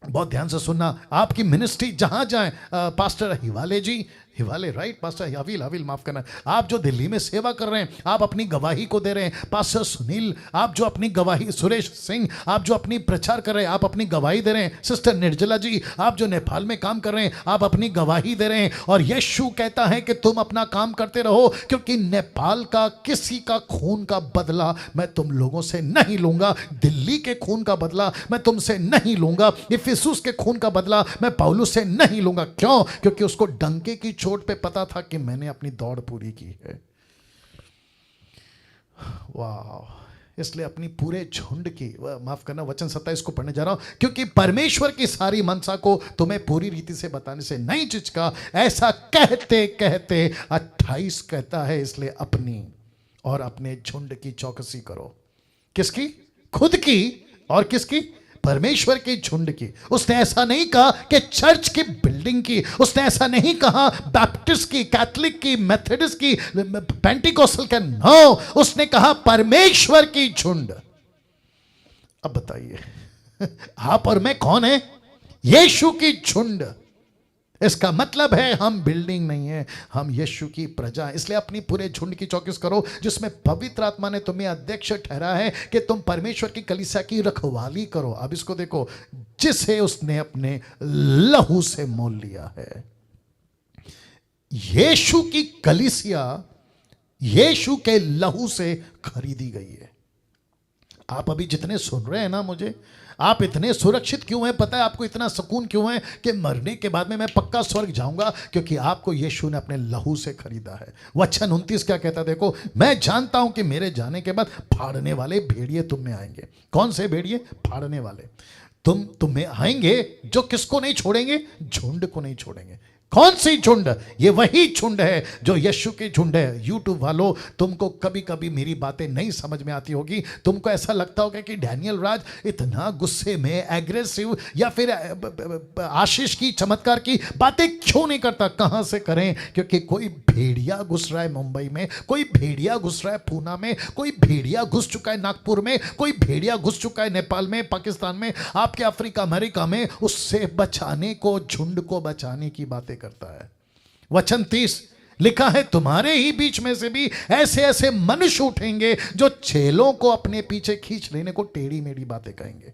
बहुत ध्यान से सुनना, आपकी मिनिस्ट्री जहां जाए, पास्टर हिवाले जी, हिवाले राइट, पास्टर हवील माफ करना, आप जो दिल्ली में सेवा कर रहे हैं, आप अपनी गवाही को दे रहे हैं। पास्टर सुनील, आप जो अपनी गवाही, सुरेश सिंह, आप जो अपनी प्रचार कर रहे हैं, आप अपनी गवाही दे रहे हैं। सिस्टर निर्जला जी, आप जो नेपाल में काम कर रहे हैं, आप अपनी गवाही दे रहे हैं। और यीशु कहता है कि तुम अपना काम करते रहो, क्योंकि नेपाल का किसी का खून का बदला मैं तुम लोगों से नहीं लूंगा। दिल्ली के खून का बदला मैं तुमसे नहीं लूंगा। इफिसुस के खून का बदला मैं पौलुस से नहीं लूंगा। क्यों? क्योंकि उसको डंके की चोट पे पता था कि मैंने अपनी दौड़ पूरी की है। वाह। इसलिए अपनी पूरे झुंड की, माफ करना वचन 27 को पढ़ने जा रहा हूं, क्योंकि परमेश्वर की सारी मनसा को तुम्हें पूरी रीति से बताने से नहीं झिझका। ऐसा कहते कहते 28 कहता है, इसलिए अपनी और अपने झुंड की चौकसी करो। किसकी? खुद की। और किसकी? परमेश्वर की झुंड की। उसने ऐसा नहीं कहा कि चर्च की बिल्डिंग की, उसने ऐसा नहीं कहा बैप्टिस्ट की, कैथोलिक की, मेथोडिस्ट की, पेंटिकोस्टल का। नो, उसने कहा परमेश्वर की झुंड। अब बताइए आप और मैं कौन है? यीशु की झुंड। इसका मतलब है हम बिल्डिंग नहीं है, हम यीशु की प्रजा। इसलिए अपनी पूरे झुंड की चौकस करो, जिसमें पवित्र आत्मा ने तुम्हें अध्यक्ष ठहरा है कि तुम परमेश्वर की कलीसिया की रखवाली करो। अब इसको देखो, जिसे उसने अपने लहू से मोल लिया है। यीशु की कलीसिया यीशु के लहू से खरीदी गई है। आप अभी जितने सुन रहे हैं ना मुझे, आप इतने सुरक्षित क्यों हैं? पता है आपको इतना सुकून क्यों है कि मरने के बाद में मैं पक्का स्वर्ग जाऊंगा? क्योंकि आपको यीशु ने अपने लहू से खरीदा है। वचन 29 क्या कहता है? देखो, मैं जानता हूं कि मेरे जाने के बाद फाड़ने वाले भेड़िए तुम में आएंगे। कौन से भेड़िए? फाड़ने वाले तुम्हें आएंगे जो किसको नहीं छोड़ेंगे? झुंड को नहीं छोड़ेंगे। कौन सी झुंड? ये वही झुंड है जो यीशु की झुंड है। यूट्यूब वालों, तुमको कभी कभी मेरी बातें नहीं समझ में आती होगी। तुमको ऐसा लगता होगा कि डैनियल राज इतना गुस्से में, एग्रेसिव, या फिर आशीष की, चमत्कार की बातें क्यों नहीं करता। कहां से करें? क्योंकि कोई भेड़िया घुस रहा है मुंबई में, कोई भेड़िया घुस रहा है पूना में, कोई भेड़िया घुस चुका है नागपुर में, कोई भेड़िया घुस चुका है नेपाल में, पाकिस्तान में, आपके अफ्रीका, अमेरिका में। उससे बचाने को, झुंड को बचाने की बातें करता है। वचन 30 लिखा है, तुम्हारे ही बीच में से भी ऐसे ऐसे मनुष्य उठेंगे जो चेलों को अपने पीछे खींच लेने को टेढ़ी मेढ़ी बातें कहेंगे।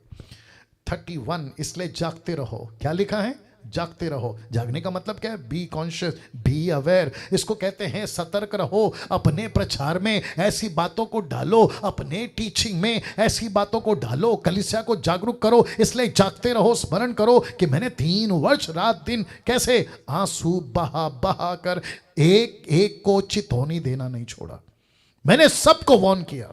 31, इसलिए जागते रहो। क्या लिखा है? जागते रहो। जागने का मतलब क्या है? Be conscious, be aware. इसको कहते हैं सतर्क रहो। अपने प्रचार में ऐसी बातों को डालो, अपने टीचिंग में ऐसी बातों को डालो, कलीसिया को जागरूक करो। इसलिए जागते रहो, स्मरण करो कि मैंने 3 वर्ष रात दिन कैसे आंसू बहा बहा कर एक एक को चितौनी देना नहीं छोड़ा। मैंने सबको वार्न किया,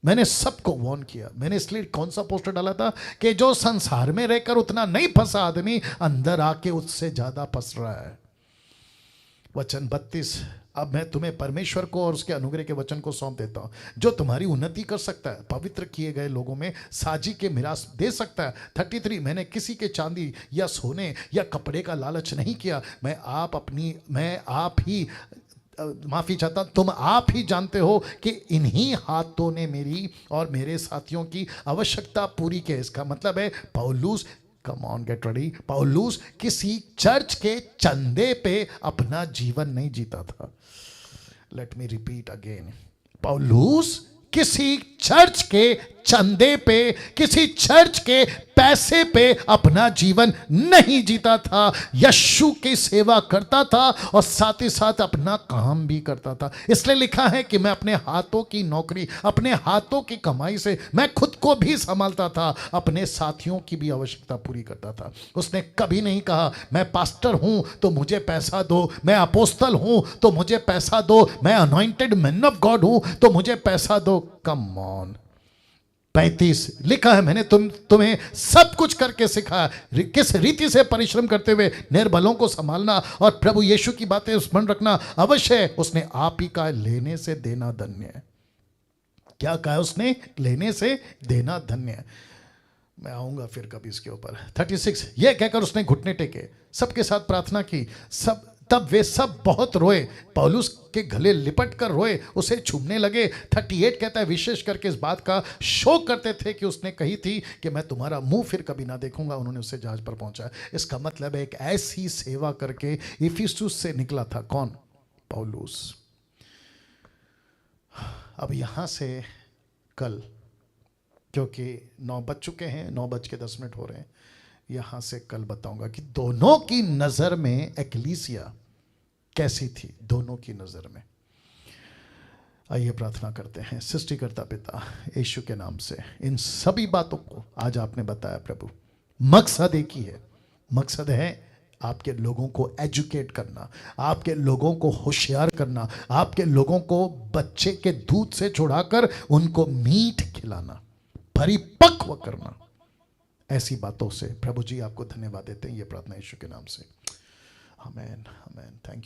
मैंने सबको वार्न किया। मैंने इसलिए कौन सा पोस्टर डाला था कि जो संसार में रहकर उतना नहीं फंसा आदमी, अंदर आके उससे ज्यादा फंस रहा है। वचन 32। अब मैं तुम्हें परमेश्वर को और उसके अनुग्रह के वचन को सौंप देता हूं, जो तुम्हारी उन्नति कर सकता है, पवित्र किए गए लोगों में साजी के मिरास दे सकता है। 33। मैंने किसी के चांदी या सोने या कपड़े का लालच नहीं किया। मैं आप ही माफी चाहता, तुम आप ही जानते हो कि इन्हीं हाथों ने मेरी और मेरे साथियों की आवश्यकता पूरी की। इसका मतलब है पौलुस, कम ऑन गेट रेडी, पौलुस किसी चर्च के चंदे पे अपना जीवन नहीं जीता था। लेट मी रिपीट अगेन, पौलुस किसी चर्च के चंदे पे, किसी चर्च के पैसे पे अपना जीवन नहीं जीता था। यीशु की सेवा करता था और साथ ही साथ अपना काम भी करता था। इसलिए लिखा है कि मैं अपने हाथों की नौकरी, अपने हाथों की कमाई से मैं खुद को भी संभालता था, अपने साथियों की भी आवश्यकता पूरी करता था। उसने कभी नहीं कहा मैं पास्टर हूं तो मुझे पैसा दो, मैं अपोस्तल हूं तो मुझे पैसा दो, मैं अनॉइंटेड मैन ऑफ गॉड हूं तो मुझे पैसा दो। Come on. 35 लिखा है मैंने तुम्हें सब कुछ करके सिखाया, किस रीति से परिश्रम करते हुए निर्बलों को संभालना और प्रभु यीशु की बातें स्मरण रखना अवश्य है। उसने आप ही का लेने से देना धन्य है। क्या कहा उसने? लेने से देना धन्य है। मैं आऊंगा फिर कभी इसके ऊपर। 36 यह कहकर उसने घुटने टेके, सबके साथ प्रार्थना की। तब वे सब बहुत रोए, पौलुस के गले लिपट कर रोए, उसे छूने लगे। 38 कहता है विशेष करके इस बात का शोक करते थे कि उसने कही थी कि मैं तुम्हारा मुंह फिर कभी ना देखूंगा। उन्होंने उसे जहाज पर पहुंचा। इसका मतलब है एक ऐसी सेवा करके इफिसुस से निकला था। कौन? पौलुस। अब यहां से कल, क्योंकि 9 बज चुके हैं, 9:10 हो रहे हैं, यहां से कल बताऊंगा कि दोनों की नजर में एक्लीसिया कैसी थी, दोनों की नजर में। आइए प्रार्थना करते हैं। सृष्टिकर्ता पिता यीशु के नाम से इन सभी बातों को आज आपने बताया प्रभु, मकसद एक ही है। मकसद है आपके लोगों को एजुकेट करना, आपके लोगों को होशियार करना, आपके लोगों को बच्चे के दूध से छुड़ाकर उनको मीट खिलाना, परिपक्व करना। ऐसी बातों से प्रभु जी आपको धन्यवाद देते हैं। ये प्रार्थना यीशु के नाम से, आमीन आमीन। Thank you.